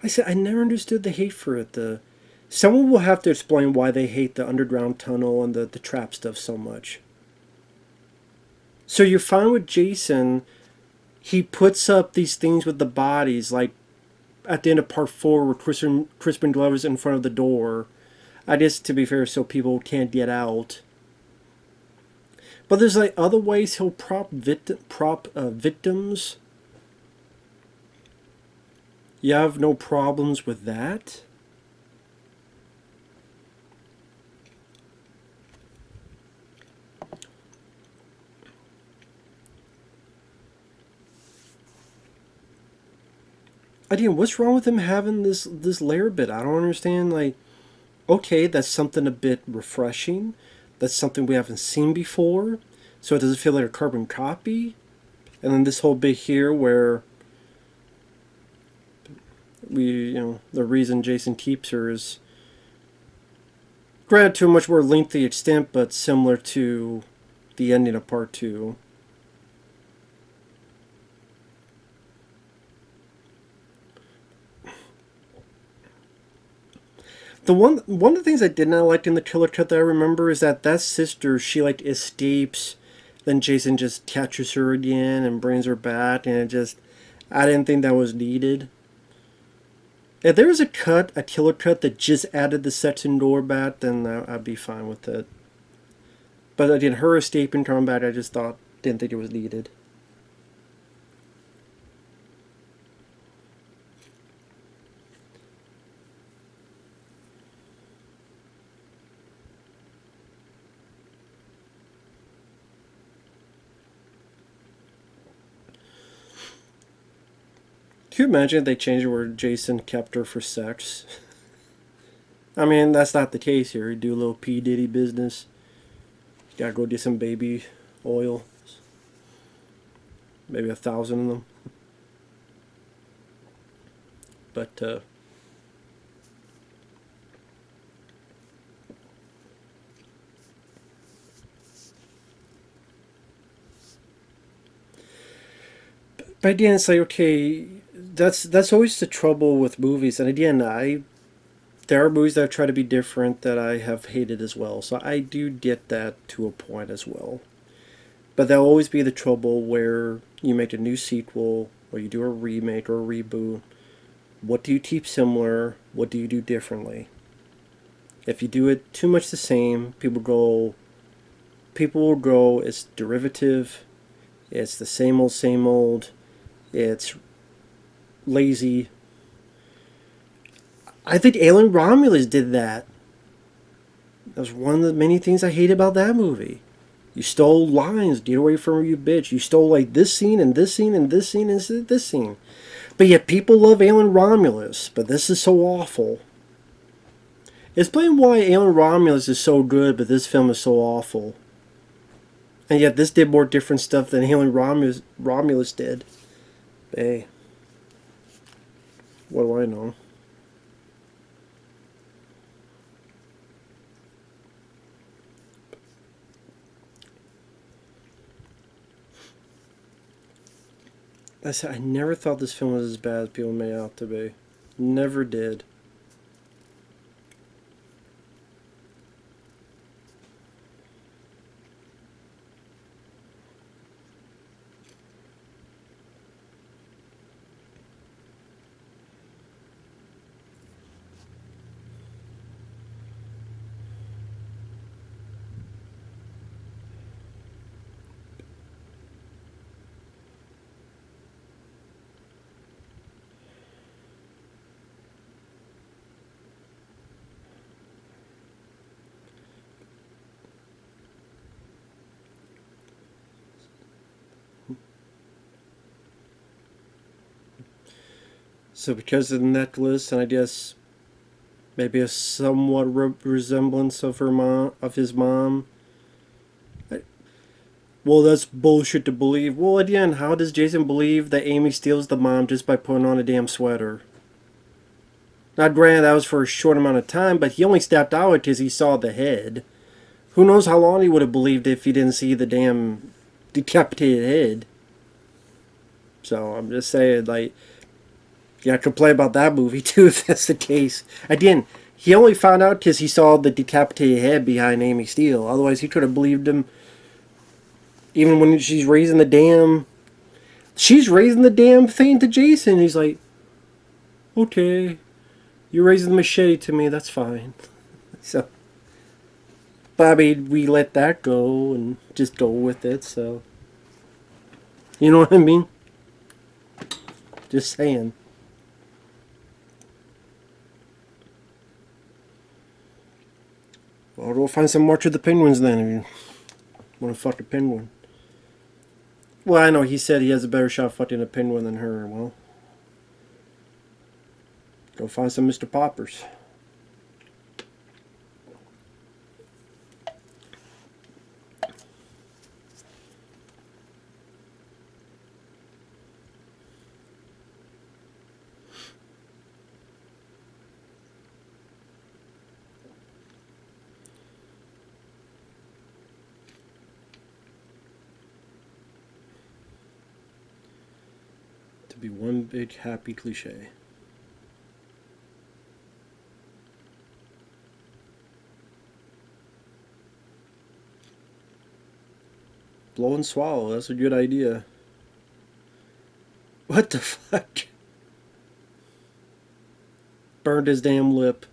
Speaker 1: I said I never understood the hate for it. Someone will have to explain why they hate the underground tunnel and the trap stuff so much. So you're fine with Jason. He puts up these things with the bodies, like at the end of Part 4 where Crispin Glover's in front of the door. I guess, to be fair, so people can't get out. But there's like other ways he'll prop victims. You have no problems with that? Again, what's wrong with him having this layer bit? I don't understand. Like, okay, that's something a bit refreshing. That's something we haven't seen before. So it doesn't feel like a carbon copy. And then this whole bit here where the reason Jason keeps her is granted to a much more lengthy extent, but similar to the ending of Part 2. One of the things I did not like in the killer cut that I remember is that sister, she like escapes, then Jason just catches her again and brings her back, and it just, I didn't think that was needed. If there was a killer cut that just added the section door back, then I'd be fine with it. But again, her escaping coming back, I just didn't think it was needed. Can you imagine if they changed it where Jason kept her for sex? I mean, that's not the case here. You do a little P. Diddy business. You gotta go get some baby oil. Maybe 1,000 of them. But, but again, it's like, okay, that's always the trouble with movies. And again, there are movies that try to be different that I have hated as well. So I do get that to a point as well. But there'll always be the trouble where you make a new sequel, or you do a remake or a reboot. What do you keep similar? What do you do differently? If you do it too much the same, people will go, it's derivative, it's the same old, it's lazy. I think Alien Romulus did that. That was one of the many things I hate about that movie. You stole lines, get away from her, you bitch. You stole like this scene and this scene and this scene and this scene. But yet people love Alien Romulus, but this is so awful. Explain why Alien Romulus is so good, but this film is so awful. And yet this did more different stuff than Alien Romulus did. Hey, what do I know? I said I never thought this film was as bad as people made it out to be. Never did. So because of the necklace, and I guess maybe a somewhat resemblance of his mom. Well, that's bullshit to believe. Well, again, how does Jason believe that Amy steals the mom just by putting on a damn sweater? Now, granted, that was for a short amount of time, but he only stepped out because he saw the head. Who knows how long he would have believed if he didn't see the damn decapitated head. So, I'm just saying, like, yeah, I could play about that movie too if that's the case. Again, he only found out because he saw the decapitated head behind Amy Steele. Otherwise, he could have believed him. Even when she's raising the damn thing to Jason. He's like, okay, you're raising the machete to me. That's fine. So, but I mean, we let that go and just go with it. So, you know what I mean? Just saying. Well, we'll find some March of the Penguins then if you want to fuck a penguin. Well, I know he said he has a better shot fucking a penguin than her. Well, go find some Mr. Poppers. Be one big happy cliche. Blow and swallow. That's a good idea. What the fuck? Burned his damn lip.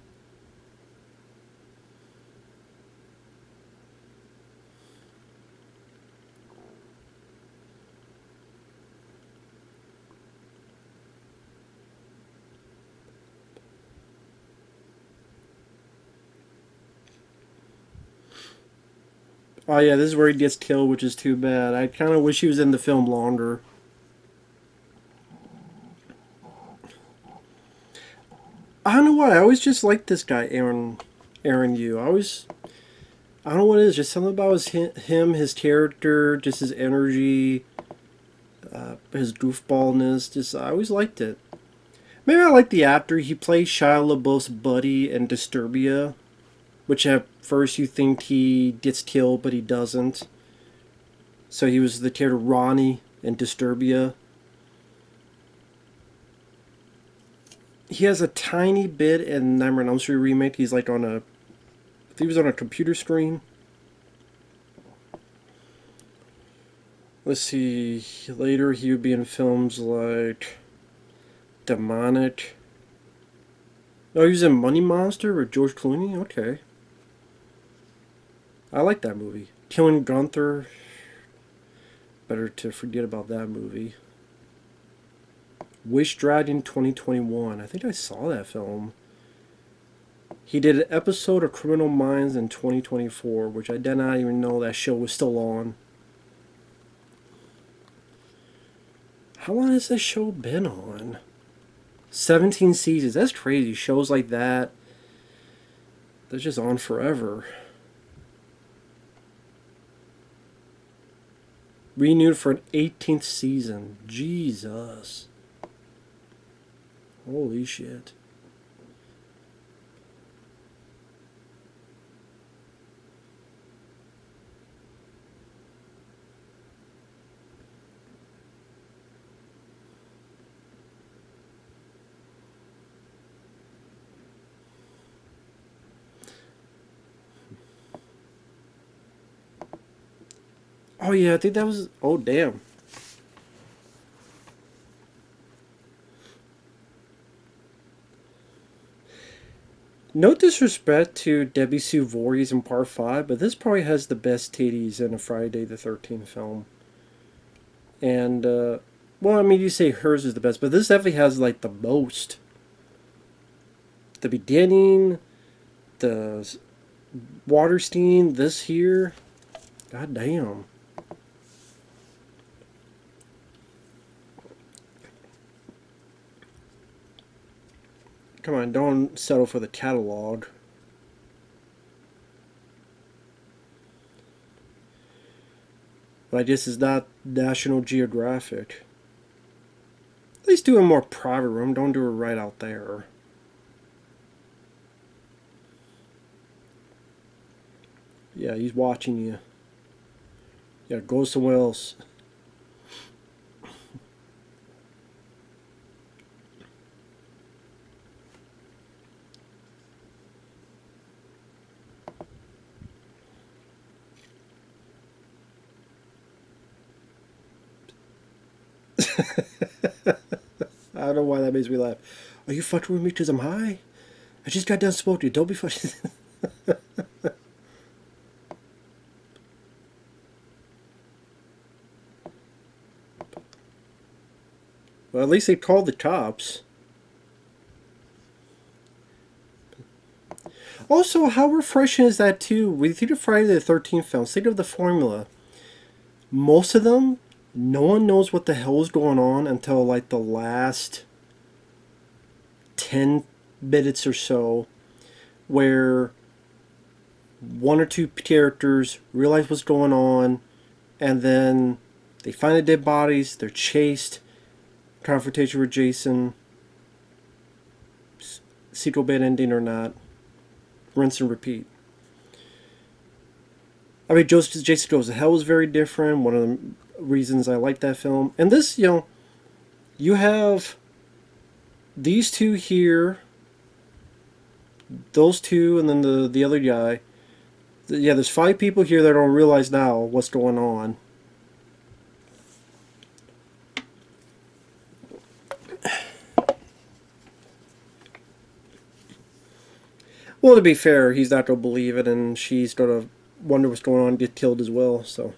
Speaker 1: Oh yeah, this is where he gets killed, which is too bad. I kind of wish he was in the film longer. I don't know why. I always just liked this guy, Aaron Yu. I don't know what it is. Just something about him, his character, just his energy, his goofballness. Just I always liked it. Maybe I like the actor. He plays Shia LaBeouf's buddy in Disturbia, which at first you think he gets killed, but he doesn't. So he was the character Ronnie in Disturbia. He has a tiny bit in Nightmare on Elm Street remake. He's like on a, I think he was on a computer screen. Let's see. Later he would be in films like Demonic. Oh, he was in Money Monster with George Clooney? Okay. I like that movie. Killing Gunther. Better to forget about that movie. Wish Dragon 2021. I think I saw that film. He did an episode of Criminal Minds in 2024, which I did not even know that show was still on. How long has this show been on? 17 seasons. That's crazy. Shows like that, they're just on forever. Renewed for an 18th season. Jesus. Holy shit. Oh yeah, I think that was... Oh damn. No disrespect to Debbie Sue Voorhees in Part 5, but this probably has the best titties in a Friday the 13th film. And, well, I mean, you say hers is the best, but this definitely has, like, the most. The beginning, the Waterstein, this here. God damn. Come on, don't settle for the catalog. But I guess it's not National Geographic. At least do a more private room. Don't do it right out there. Yeah, he's watching you. Yeah, go somewhere else. I don't know why that makes me laugh. Are you fucking with me because I'm high? I just got done smoking. Don't be fucking... Well, at least they called the cops. Also, how refreshing is that too? When you think of Friday the 13th films, think of the formula. Most of them, no one knows what the hell is going on until like the last 10 minutes or so, where one or two characters realize what's going on, and then they find the dead bodies, they're chased, confrontation with Jason, sequel bad ending or not, rinse and repeat. I mean, Jason Goes to Hell was very different. One of the reasons I like that film. And this, you have these two here, those two, and then the other guy. Yeah, there's 5 people here that don't realize now what's going on. Well, to be fair, he's not going to believe it, and she's going to wonder what's going on and get killed as well, so.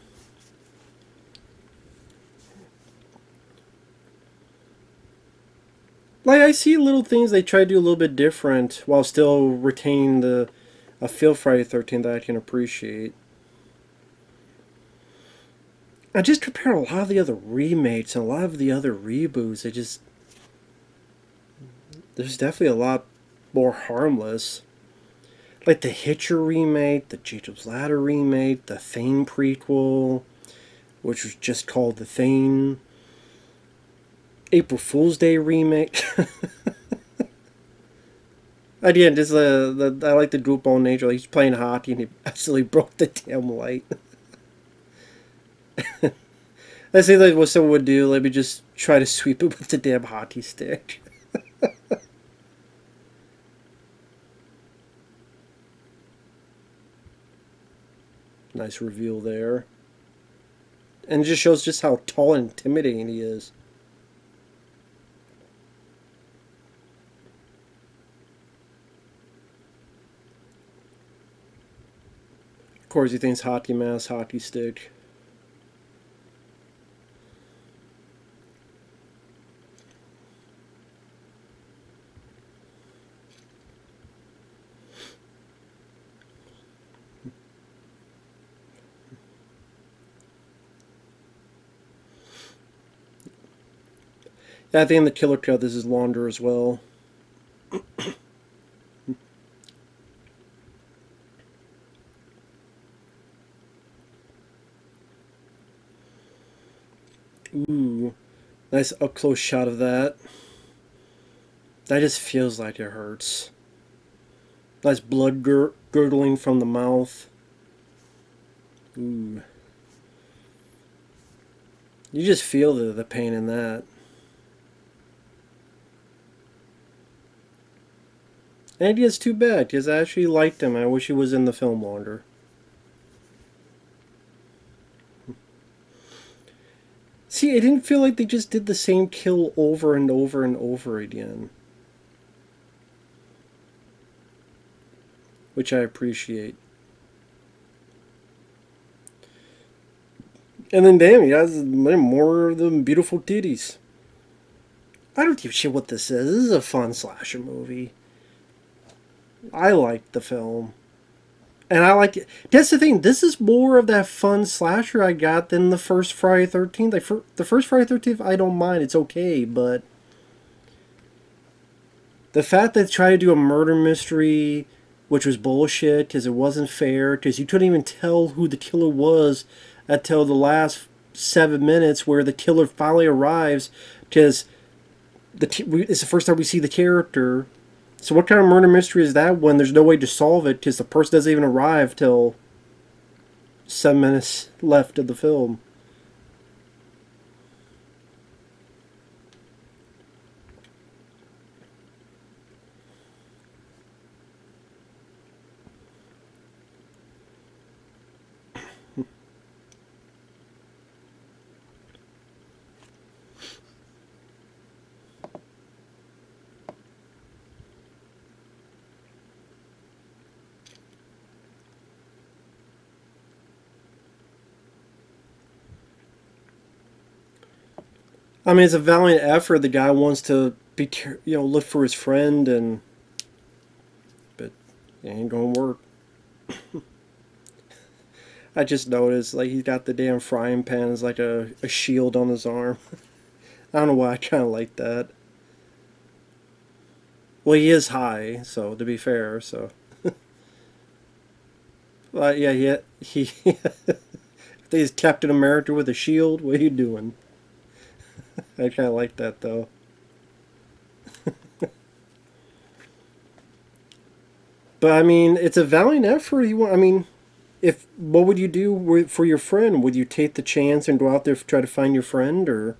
Speaker 1: Like, I see little things they try to do a little bit different while still retaining a feel Friday 13th that I can appreciate. I just compare a lot of the other remakes and a lot of the other reboots. There's definitely a lot more harmless. Like the Hitcher remake, the Jacob's Ladder remake, the Thane prequel, which was just called The Thane. April Fool's Day remake. Again, just I like the goofball nature. He's playing hockey and he actually broke the damn light. I see like what someone would do. Let me just try to sweep it with the damn hockey stick. Nice reveal there. And it just shows just how tall and intimidating he is. Of course, he thinks hockey mask, hockey stick. Yeah, I think in the killer cut this is longer as well. Ooh, nice up close shot of that. That just feels like it hurts. Nice blood gurgling from the mouth. Ooh. You just feel the pain in that. And it's too bad, because I actually liked him. I wish he was in the film longer. See, it didn't feel like they just did the same kill over and over and over again. Which I appreciate. And then damn, he has more of them beautiful titties. I don't give a shit what this is. This is a fun slasher movie. I liked the film. And I like it. That's the thing. This is more of that fun slasher I got than the first Friday 13th. The first Friday 13th, I don't mind. It's okay. But the fact that they tried to do a murder mystery, which was bullshit because it wasn't fair, because you couldn't even tell who the killer was until the last 7 minutes where the killer finally arrives, because it's the first time we see the character. So what kind of murder mystery is that when there's no way to solve it because the person doesn't even arrive till 7 minutes left of the film? I mean, it's a valiant effort. The guy wants to look for his friend, but it ain't gonna work. I just noticed, like, he's got the damn frying pan as like a shield on his arm. I don't know why I kind of like that. Well, he is high, so to be fair, so. Yeah, he he's Captain America with a shield. What are you doing? I kind of like that though. But I mean, it's a valiant effort. I mean, if what would you do for your friend? Would you take the chance and go out there try to find your friend, or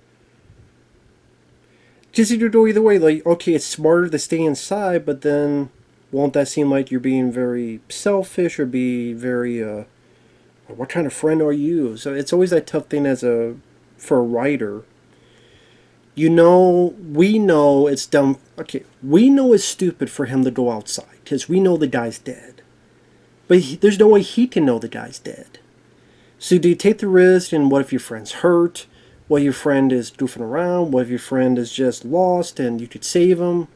Speaker 1: just you go either way? Like, okay, it's smarter to stay inside, but then won't that seem like you're being very selfish or be very what kind of friend are you? So it's always that tough thing for a writer. We know it's dumb. Okay, we know it's stupid for him to go outside. because we know the guy's dead. But there's no way he can know the guy's dead. So do you take the risk, and what if your friend's hurt? What if your friend is goofing around? What if your friend is just lost and you could save him?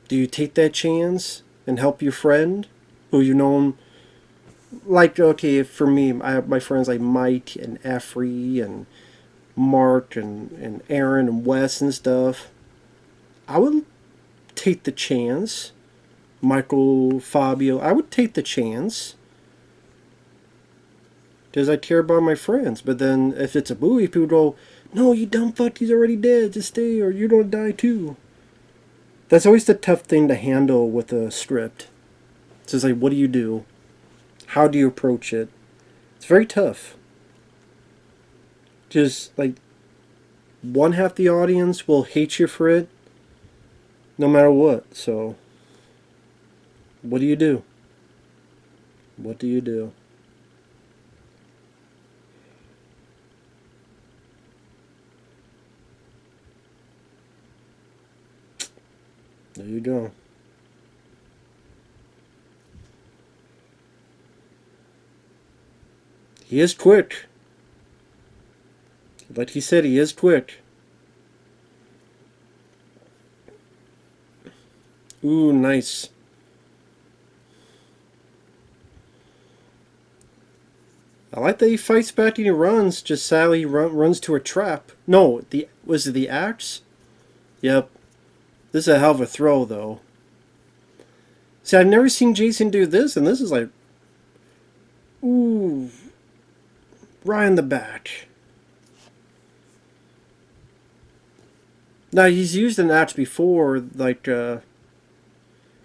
Speaker 1: Do you take that chance and help your friend who you know him? Like, okay, for me, I have my friends like Mike and Effrey and Mark and Aaron and Wes and stuff. I would take the chance. Michael, Fabio, I would take the chance. Because I care about my friends. But then if it's a movie, people go, no, you dumb fuck, he's already dead. Just stay or you're going to die too. That's always the tough thing to handle with a script. It's just like, what do you do? How do you approach it? It's very tough. Just like, one half the audience will hate you for it, no matter what. So, what do you do? What do you do? There you go. He is quick. Like he said, he is quick. Ooh, nice. I like that he fights back and he runs. Just sadly, he runs to a trap. No, was it the axe? Yep. This is a hell of a throw, though. See, I've never seen Jason do this, and this is like, ooh, right in the back. Now, he's used an axe before, like, even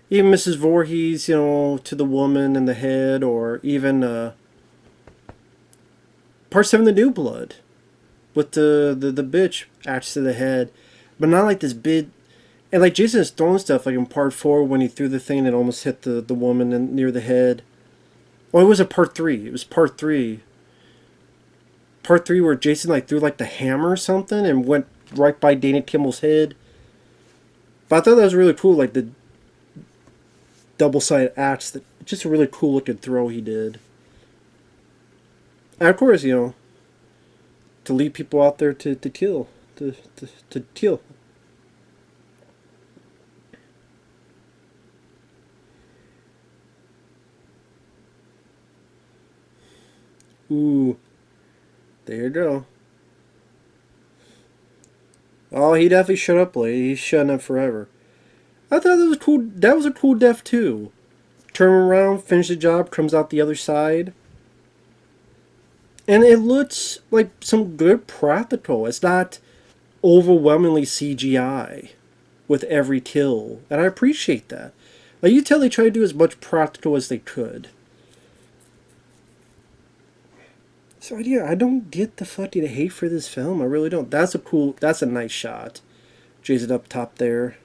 Speaker 1: Mrs. Voorhees, you know, to the woman in the head, or even Part 7 of the New Blood, with the bitch axe to the head. But not like this big, and like Jason has thrown stuff, like in Part 4 when he threw the thing and almost hit the woman near the head. Oh, it was a Part 3. It was Part 3. Part 3 where Jason like threw like the hammer or something and went right by Dana Kimball's head. But I thought that was really cool, like the double-sided axe. That just a really cool looking throw he did. And of course, you know, to lead people out there to kill. To kill. Ooh. There you go. Oh, he definitely shut up late. He's shutting up forever. I thought that was cool. That was a cool death too. Turn around, finish the job, comes out the other side. And it looks like some good practical. It's not overwhelmingly CGI with every kill. And I appreciate that. Like, you tell they try to do as much practical as they could. So yeah, I don't get the fucking hate for this film. I really don't. That's a nice shot. Jason up top there.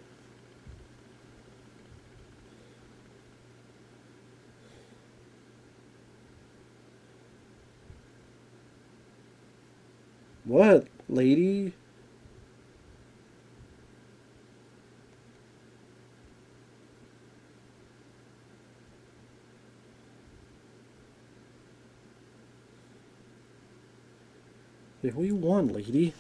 Speaker 1: What, lady? Hey, what do you want, lady?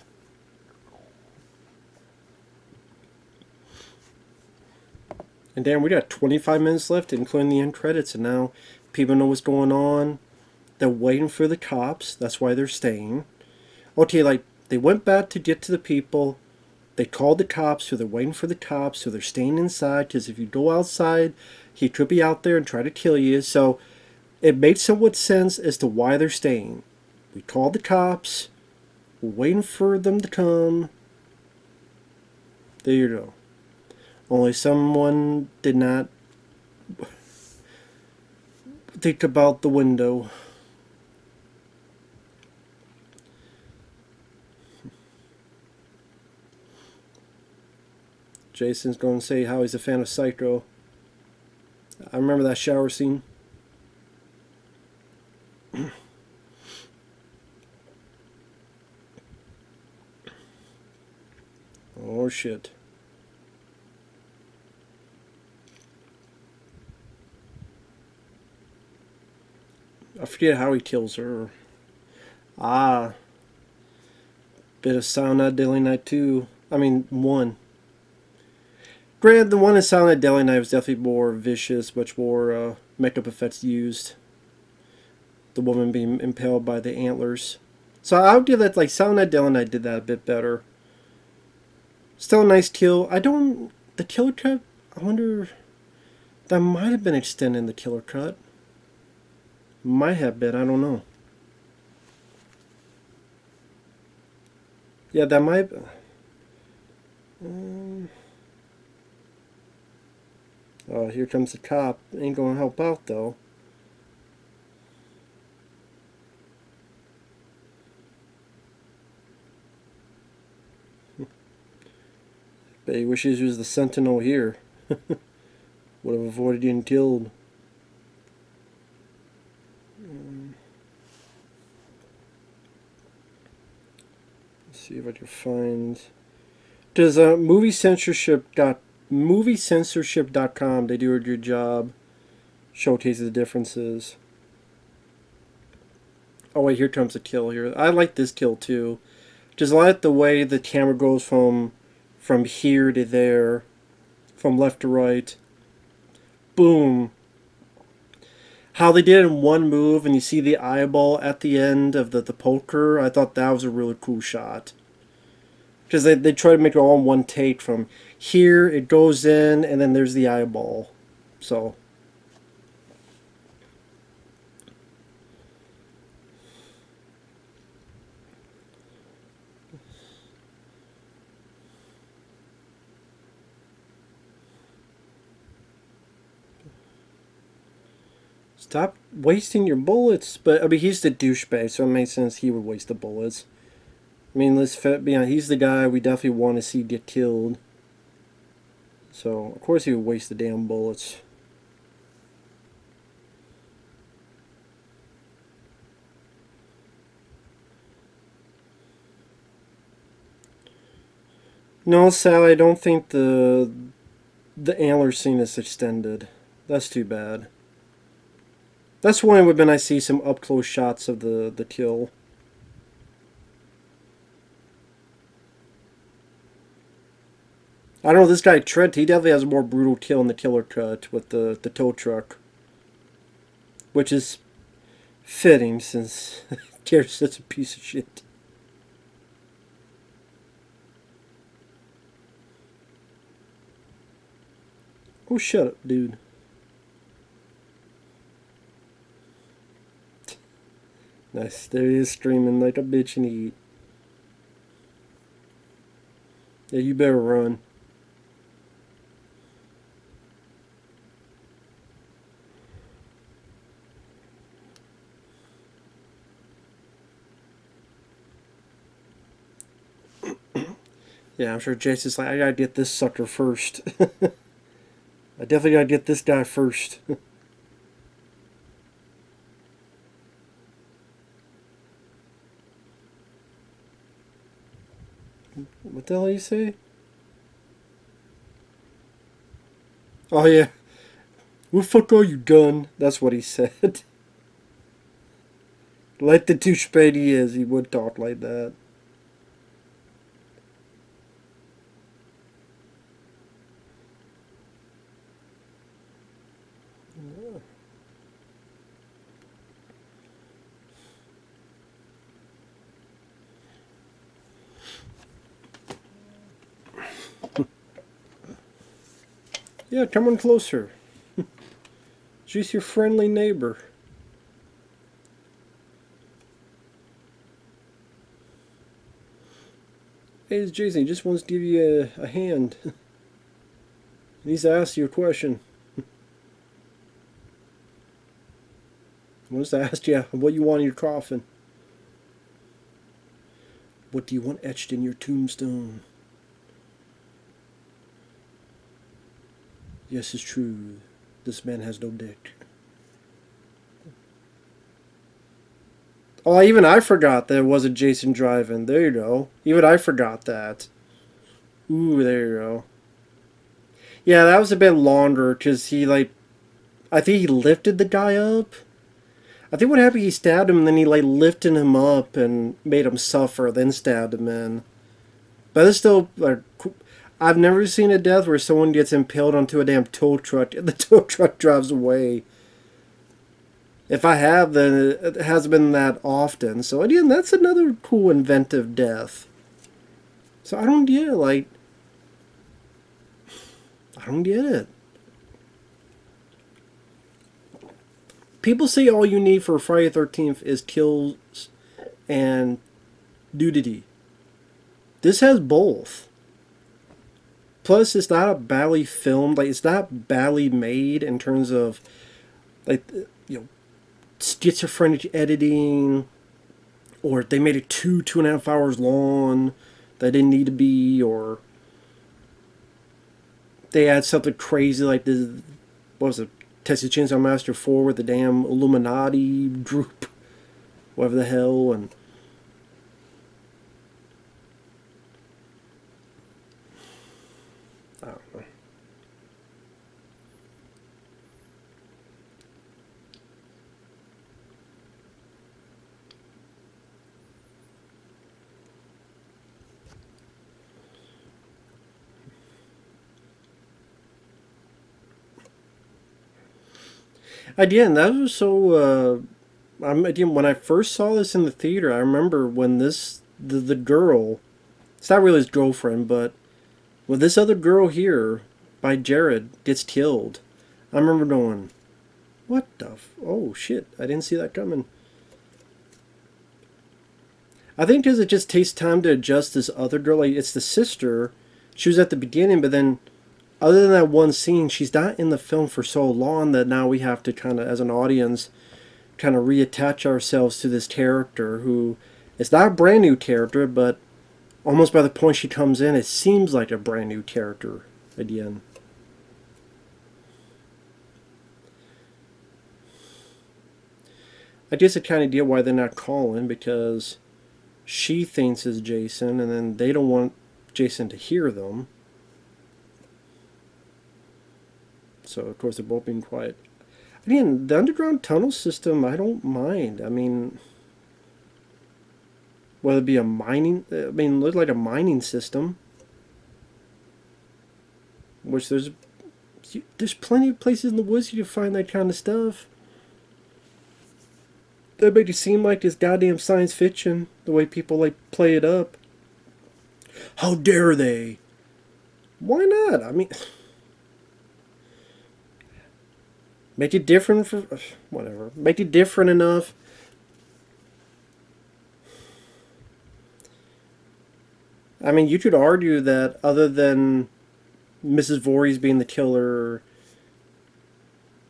Speaker 1: And damn, we got 25 minutes left, including the end credits, and now people know what's going on. They're waiting for the cops. That's why they're staying. Okay, like, they went back to get to the people. They called the cops, so they're waiting for the cops, so they're staying inside, because if you go outside, he could be out there and try to kill you. So it made somewhat sense as to why they're staying. We called the cops. We're waiting for them to come. There you go. Only someone did not think about the window. Jason's going to say how he's a fan of Psycho. I remember that shower scene. Oh shit. I forget how he kills her. Ah, bit of Silent Night, Deadly Night 2. I mean, 1. Granted, the one in Silent Night, Deadly Night was definitely more vicious, much more makeup effects used. The woman being impaled by the antlers. So I would give that, like, Silent Night, Deadly Night did that a bit better. Still a nice kill. The killer cut, I wonder, that might have been extended in the killer cut. Might have been, I don't know. Yeah, that might. Oh, here comes the cop. Ain't gonna help out though. Bet he wishes he was the sentinel here. Would have avoided getting killed. Let's see if I can find. Does moviecensorship.com, they do a good job showcasing the differences. Oh wait, here comes the kill here. I like this kill too. Just like the way the camera goes from here to there, from left to right. Boom. How they did it in one move, and you see the eyeball at the end of the poker. I thought that was a really cool shot. Because they try to make it all in one take. From here, it goes in, and then there's the eyeball. So. Stop wasting your bullets. But, I mean, he's the douchebag, so it makes sense he would waste the bullets. I mean, let's be honest, he's the guy we definitely want to see get killed. So, of course he would waste the damn bullets. No, Sally, I don't think the antler scene is extended. That's too bad. That's when it would have been nice to see some up-close shots of the kill. I don't know, this guy Trent, he definitely has a more brutal kill in the killer cut with the tow truck. Which is fitting since Jared's such a piece of shit. Oh, shut up, dude. Nice. There he is screaming like a bitch and eat. Yeah, you better run. Yeah, I'm sure Jason's like, I gotta get this sucker first. I definitely gotta get this guy first. What the hell did you say? Oh yeah. What the fuck are you done? That's what he said. Like the douchebag he is, he would talk like that. Yeah, come on closer. She's your friendly neighbor. Hey, it's Jason. He just wants to give you a hand. He needs to ask you a question. He wants to ask you what you want in your coffin. What do you want etched in your tombstone? Yes, it's true. This man has no dick. Oh, even I forgot that it wasn't Jason driving. There you go. Even I forgot that. Ooh, there you go. Yeah, that was a bit longer because he, like, I think he lifted the guy up. I think what happened, he stabbed him and then he like lifted him up and made him suffer, then stabbed him in. But it's still like, I've never seen a death where someone gets impaled onto a damn tow truck and the tow truck drives away. If I have, then it hasn't been that often. So again, that's another cool inventive death. So I don't get it, like, I don't get it. People say all you need for Friday the 13th is kills and nudity. This has both. Plus, it's not badly filmed. Like, it's not badly made in terms of, like, you know, schizophrenic editing, or they made it 2.5 hours long that didn't need to be, or they add something crazy like this. What was it? Texas Chainsaw Massacre 4 with the damn Illuminati group, whatever the hell, and I don't know. Again, that was so. Again, when I first saw this in the theater, I remember when the girl, it's not really his girlfriend, but when this other girl here by Jared gets killed, I remember going, "What the? Oh shit! I didn't see that coming." I think because it just takes time to adjust this other girl. Like, it's the sister. She was at the beginning, but then other than that one scene, she's not in the film for so long that now we have to kind of, as an audience, kind of reattach ourselves to this character who is not a brand new character, but almost by the point she comes in, it seems like a brand new character again. I guess I kind of get why they're not calling, because she thinks it's Jason, and then they don't want Jason to hear them. So, of course, they're both being quiet. I mean, the underground tunnel system, I don't mind. I mean, whether it be a mining, I mean, look like a mining system, which there's plenty of places in the woods you can find that kind of stuff. That make it seem like it's goddamn science fiction, the way people like play it up. How dare they? Why not? I mean, make it different for whatever. Make it different enough. I mean, you could argue that other than Mrs. Voorhees being the killer,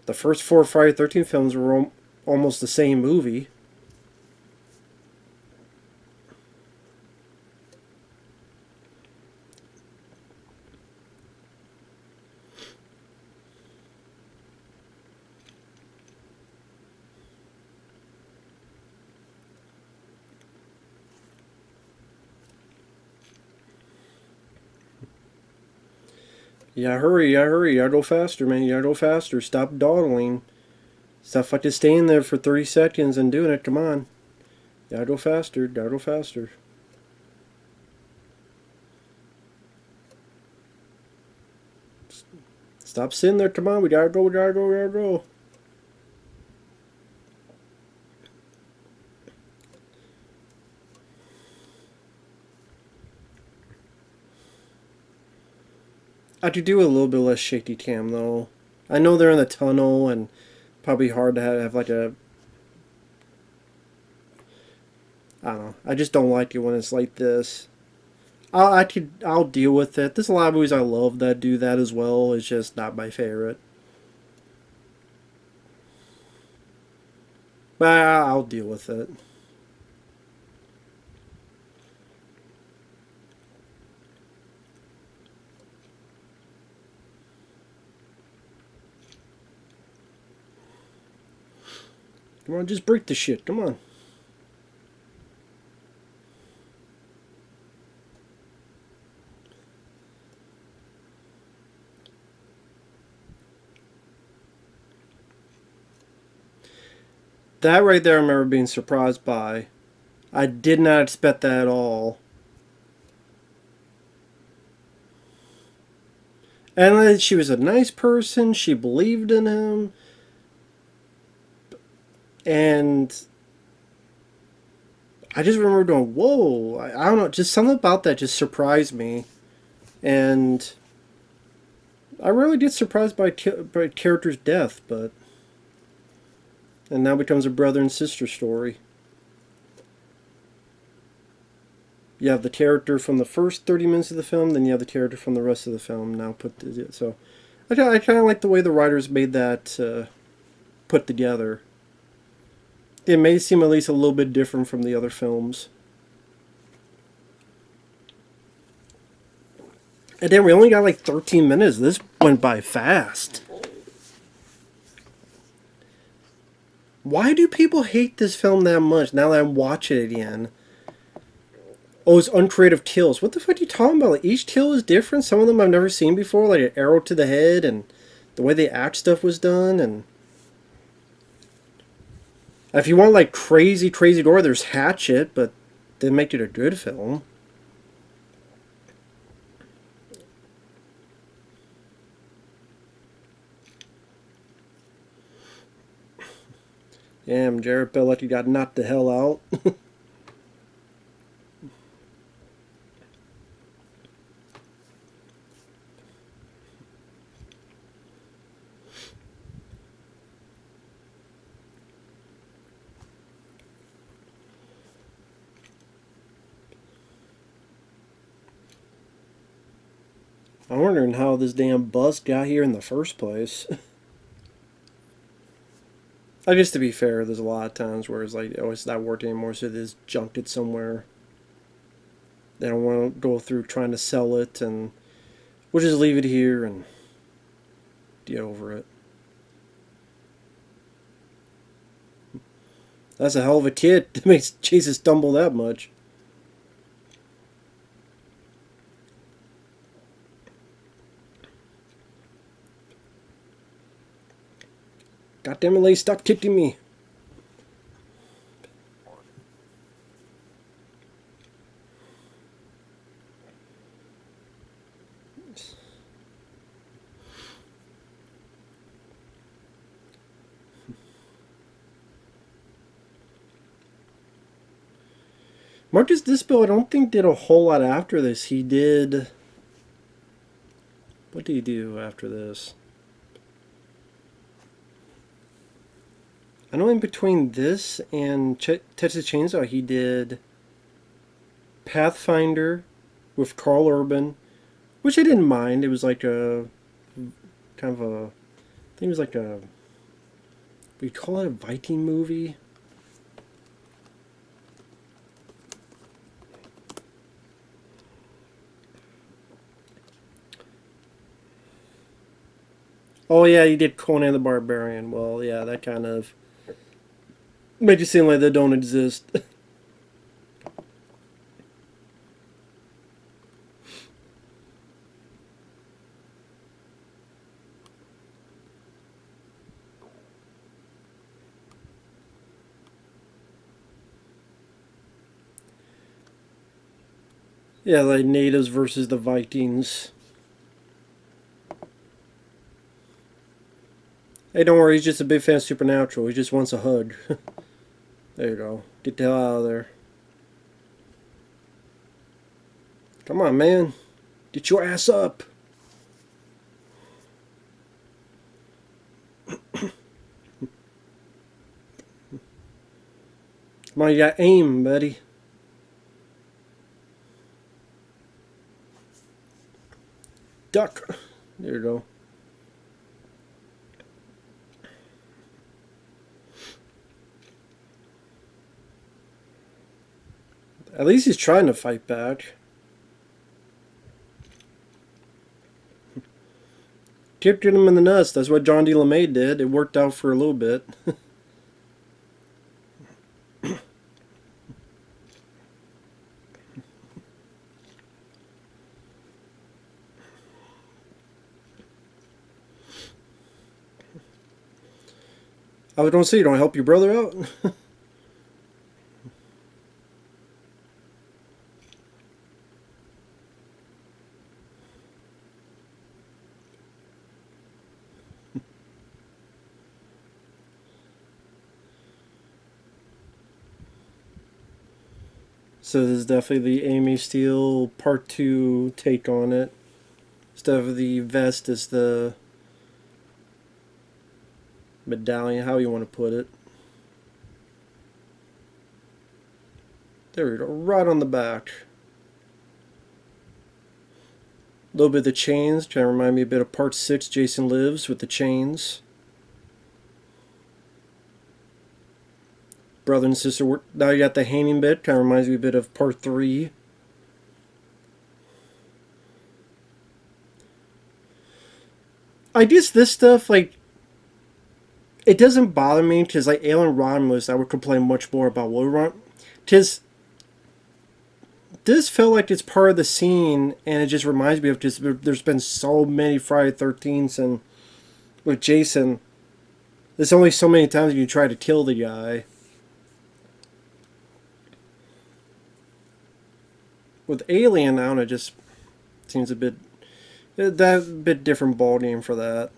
Speaker 1: the first 4 Friday the 13th films were almost the same movie. Yeah, hurry, yeah, hurry, yeah, go faster, man, yeah, go faster. Stop dawdling. Stop fucking staying there for 30 seconds and doing it, come on. Yeah, go faster, gotta go faster. Stop sitting there, come on, we gotta go, we gotta go, we gotta go. I could do a little bit less shaky cam though. I know they're in the tunnel and probably hard to have like a, I don't know. I just don't like it when it's like this. I'll deal with it. There's a lot of movies I love that do that as well. It's just not my favorite. But I'll deal with it. Come on, just break the shit. Come on. That right there I remember being surprised by. I did not expect that at all. And she was a nice person. She believed in him. And I just remember going, whoa. I don't know. Just something about that just surprised me. And I really did surprised by character's death, but. And now becomes a brother and sister story. You have the character from the first 30 minutes of the film, then you have the character from the rest of the film now put together. So I kind of like the way the writers made that put together. It may seem at least a little bit different from the other films. And then we only got like 13 minutes. This went by fast. Why do people hate this film that much now that I'm watching it again? Oh, it's uncreative kills. What the fuck are you talking about? Like, each kill is different. Some of them I've never seen before, like an arrow to the head, and the way the axe stuff was done. And if you want like crazy gore, there's Hatchet, but they make it a good film. Damn, Jared Padalecki got knocked the hell out. I'm wondering how this damn bus got here in the first place. I guess to be fair, there's a lot of times where it's like, oh, it's not working anymore, so they just junked it somewhere. They don't want to go through trying to sell it, and we'll just leave it here and get over it. That's a hell of a kid that makes Jesus stumble that much. Goddamn it, lady, stop kicking me. Marcus Nispel, I don't think did a whole lot after this. He did... What did he do after this? I know in between this and Texas Chainsaw, he did Pathfinder with Carl Urban, which I didn't mind. It was like a kind of a, I think it was like a, we call it a Viking movie. Oh yeah, he did Conan the Barbarian. Well, yeah, that kind of made you seem like they don't exist. Yeah, like natives versus the Vikings. Hey, don't worry, he's just a big fan of Supernatural. He just wants a hug. There you go. Get the hell out of there. Come on, man. Get your ass up. Come on, you got aim, buddy. Duck. There you go. At least he's trying to fight back. Kicked him in the nuts. That's what John D. LeMay did. It worked out for a little bit. I was going to say, you don't help your brother out? So this is definitely the Amy Steele Part 2 take on it. Instead of the vest is the medallion, how you want to put it. There we go, right on the back. A little bit of the chains, trying to remind me a bit of Part 6, Jason Lives, with the chains. Brother and sister work. Now you got the hanging bit, kind of reminds me a bit of Part 3. I guess this stuff, like, it doesn't bother me, because like Alien Romulus, I would complain much more about Woodrun. Because this felt like it's part of the scene, and it just reminds me of just, there's been so many Friday 13ths, and with Jason, there's only so many times you try to kill the guy. With Alien, I don't know, it just seems a bit, that bit different ball game for that.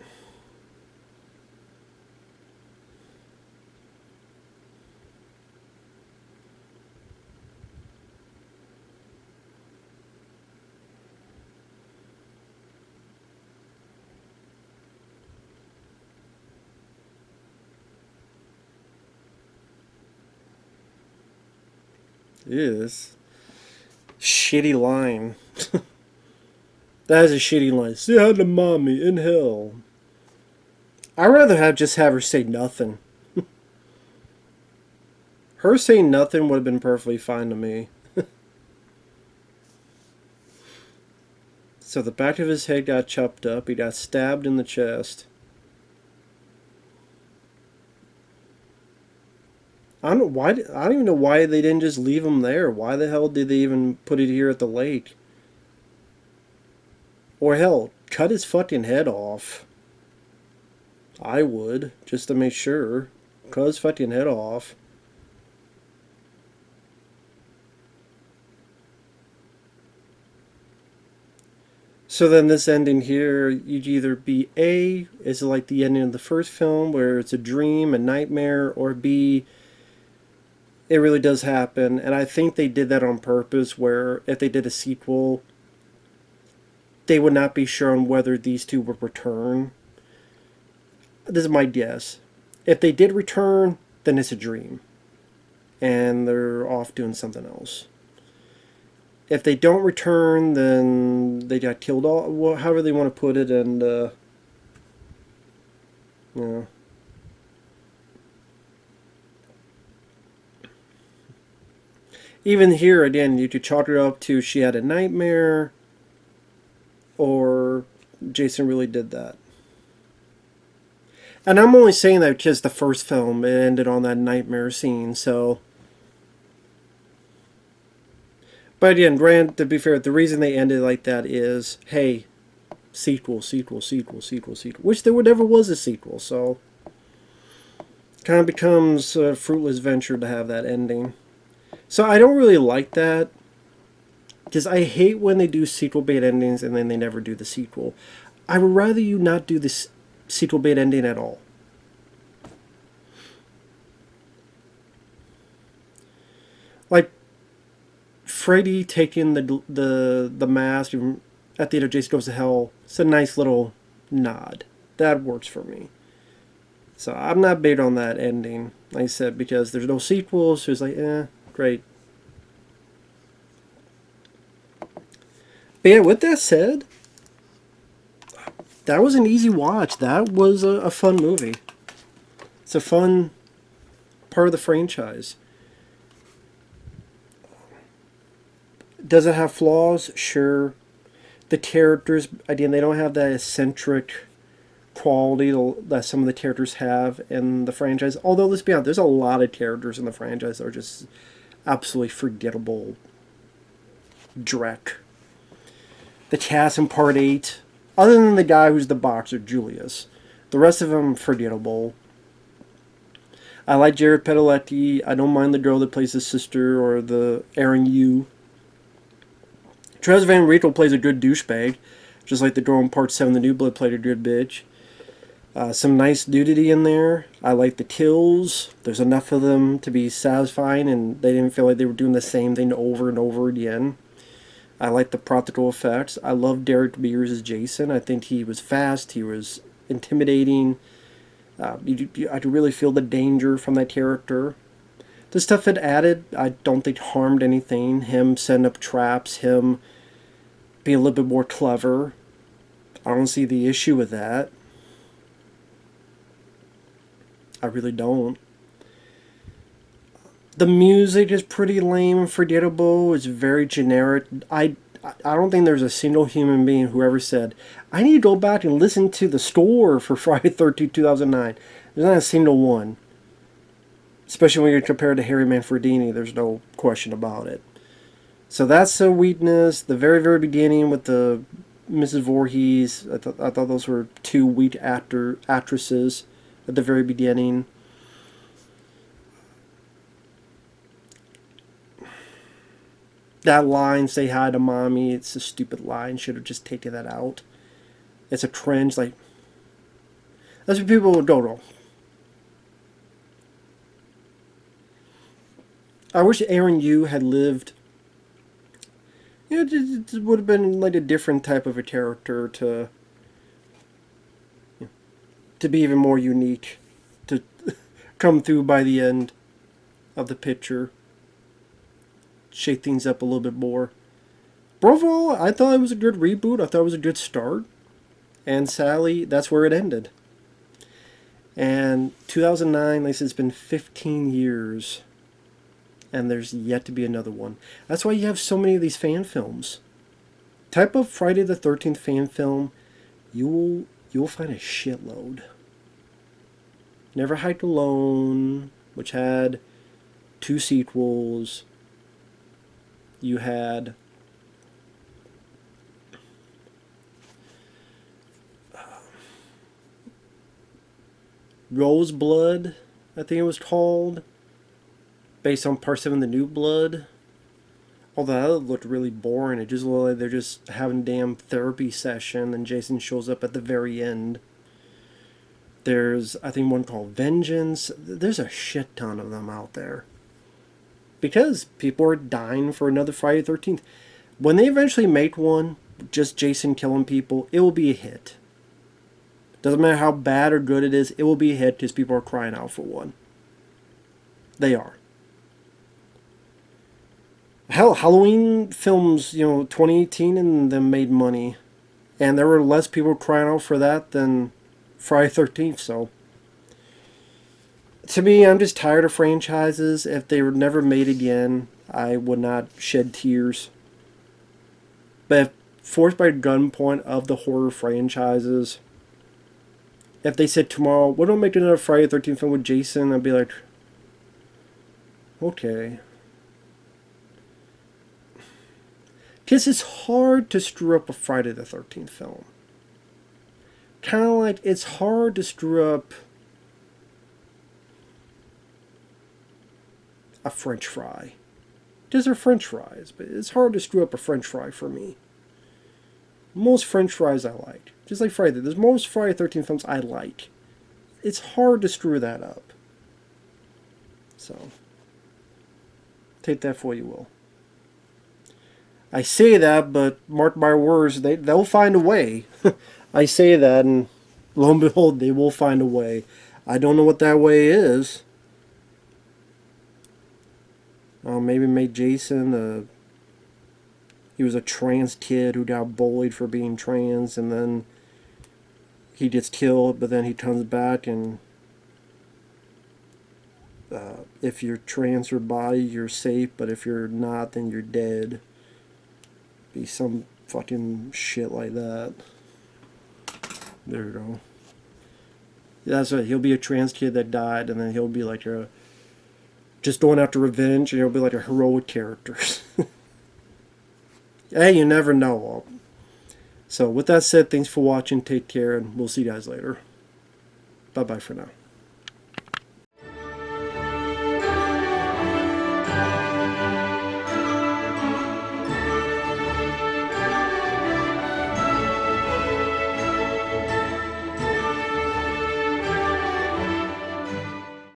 Speaker 1: It is. Shitty line. That is a shitty line. Say hi to mommy in hell. I'd rather just have her say nothing. Her saying nothing would have been perfectly fine to me. So the back of his head got chopped up. He got stabbed in the chest. I don't know why. I don't even know why they didn't just leave him there. Why the hell did they even put it here at the lake? Or hell, cut his fucking head off. I would, just to make sure. Cut his fucking head off. So then this ending here, you'd either be A, is like the ending of the first film, where it's a dream, a nightmare, or B, it really does happen. And I think they did that on purpose, where if they did a sequel, they would not be sure on whether these two would return. This is my guess. If they did return, then it's a dream. And they're off doing something else. If they don't return, then they got killed all, well, however they want to put it, and, you know. Even here, again, you could chalk it up to she had a nightmare, or Jason really did that. And I'm only saying that because the first film, it ended on that nightmare scene, so... But again, to be fair, the reason they ended like that is, hey, sequel, sequel, sequel, sequel, sequel. Which there never was a sequel, so... Kind of becomes a fruitless venture to have that ending. So I don't really like that. Because I hate when they do sequel bait endings and then they never do the sequel. I would rather you not do this sequel bait ending at all. Like Freddy taking the mask at the end of Jason Goes to Hell. It's a nice little nod. That works for me. So I'm not big on that ending, like I said, because there's no sequels. So it's like, great. But yeah, with that said, that was an easy watch. That was a fun movie. It's a fun part of the franchise. Does it have flaws? Sure. The characters, again, they don't have that eccentric quality that some of the characters have in the franchise. Although, let's be honest, there's a lot of characters in the franchise that are just absolutely forgettable dreck. The cast in Part 8, other than the guy who's the boxer, Julius, the rest of them forgettable. I like Jared Padalecki. I don't mind the girl that plays the sister or the Aaron Yu. Trez Van Winkle plays a good douchebag, just like the girl in Part 7, the New Blood, played a good bitch. Some nice nudity in there. I like the kills. There's enough of them to be satisfying, and they didn't feel like they were doing the same thing over and over again. I like the practical effects. I love Derek Mears as Jason. I think he was fast. He was intimidating. I could really feel the danger from that character. The stuff it added, I don't think harmed anything. Him setting up traps, him being a little bit more clever. I don't see the issue with that. I really don't. The music is pretty lame and forgettable. It's very generic. I don't think there's a single human being who ever said, I need to go back and listen to the score for Friday 13th, 2009. There's not a single one. Especially when you compare it to Harry Manfredini, there's no question about it. So that's the weakness. The very, very beginning with the Mrs. Voorhees, I thought those were two weak actresses at the very beginning. That line, say hi to mommy, it's a stupid line. Should have just taken that out. It's a cringe. Like, that's what people don't know. I wish Aaron Yu had lived. You know, it would have been like a different type of a character to be even more unique, to come through by the end of the picture, shake things up a little bit more. But overall, I thought it was a good reboot. I thought it was a good start. And sadly, that's where it ended. And 2009, like I said, it's been 15 years. And there's yet to be another one. That's why you have so many of these fan films. Type of Friday the 13th fan film, you will find a shitload. Never Hike Alone, which had 2 sequels. You had Roseblood, I think it was called, based on Part 7, The New Blood. Although that looked really boring. It just looked like they're just having a damn therapy session, and Jason shows up at the very end. There's, I think, one called Vengeance. There's a shit ton of them out there. Because people are dying for another Friday the 13th. When they eventually make one, just Jason killing people, it will be a hit. Doesn't matter how bad or good it is, it will be a hit because people are crying out for one. They are. Hell, Halloween films, 2018 and them made money. And there were less people crying out for that than Friday 13th, so. To me, I'm just tired of franchises. If they were never made again, I would not shed tears. But if forced by gunpoint of the horror franchises, if they said tomorrow, why don't we make another Friday the 13th film with Jason, I'd be like, okay. Because it's hard to screw up a Friday the 13th film. Kind of like it's hard to screw up a French fry. Because they're French fries, but it's hard to screw up a French fry for me. Most French fries I like. Just like Friday. There's most Friday the 13th films I like. It's hard to screw that up. So, take that for what you will. I say that, but mark my words, they'll find a way. I say that, and lo and behold, they will find a way. I don't know what that way is. Maybe made Jason he was a trans kid who got bullied for being trans, and then he gets killed, but then he comes back, and if you're trans your body, you're safe, but if you're not, then you're dead. Be some fucking shit like that. There you go. That's right. He'll be a trans kid that died, and then he'll be like just going after revenge, and he'll be like a heroic character. Hey, you never know. So with that said, thanks for watching. Take care, and we'll see you guys later. Bye-bye for now.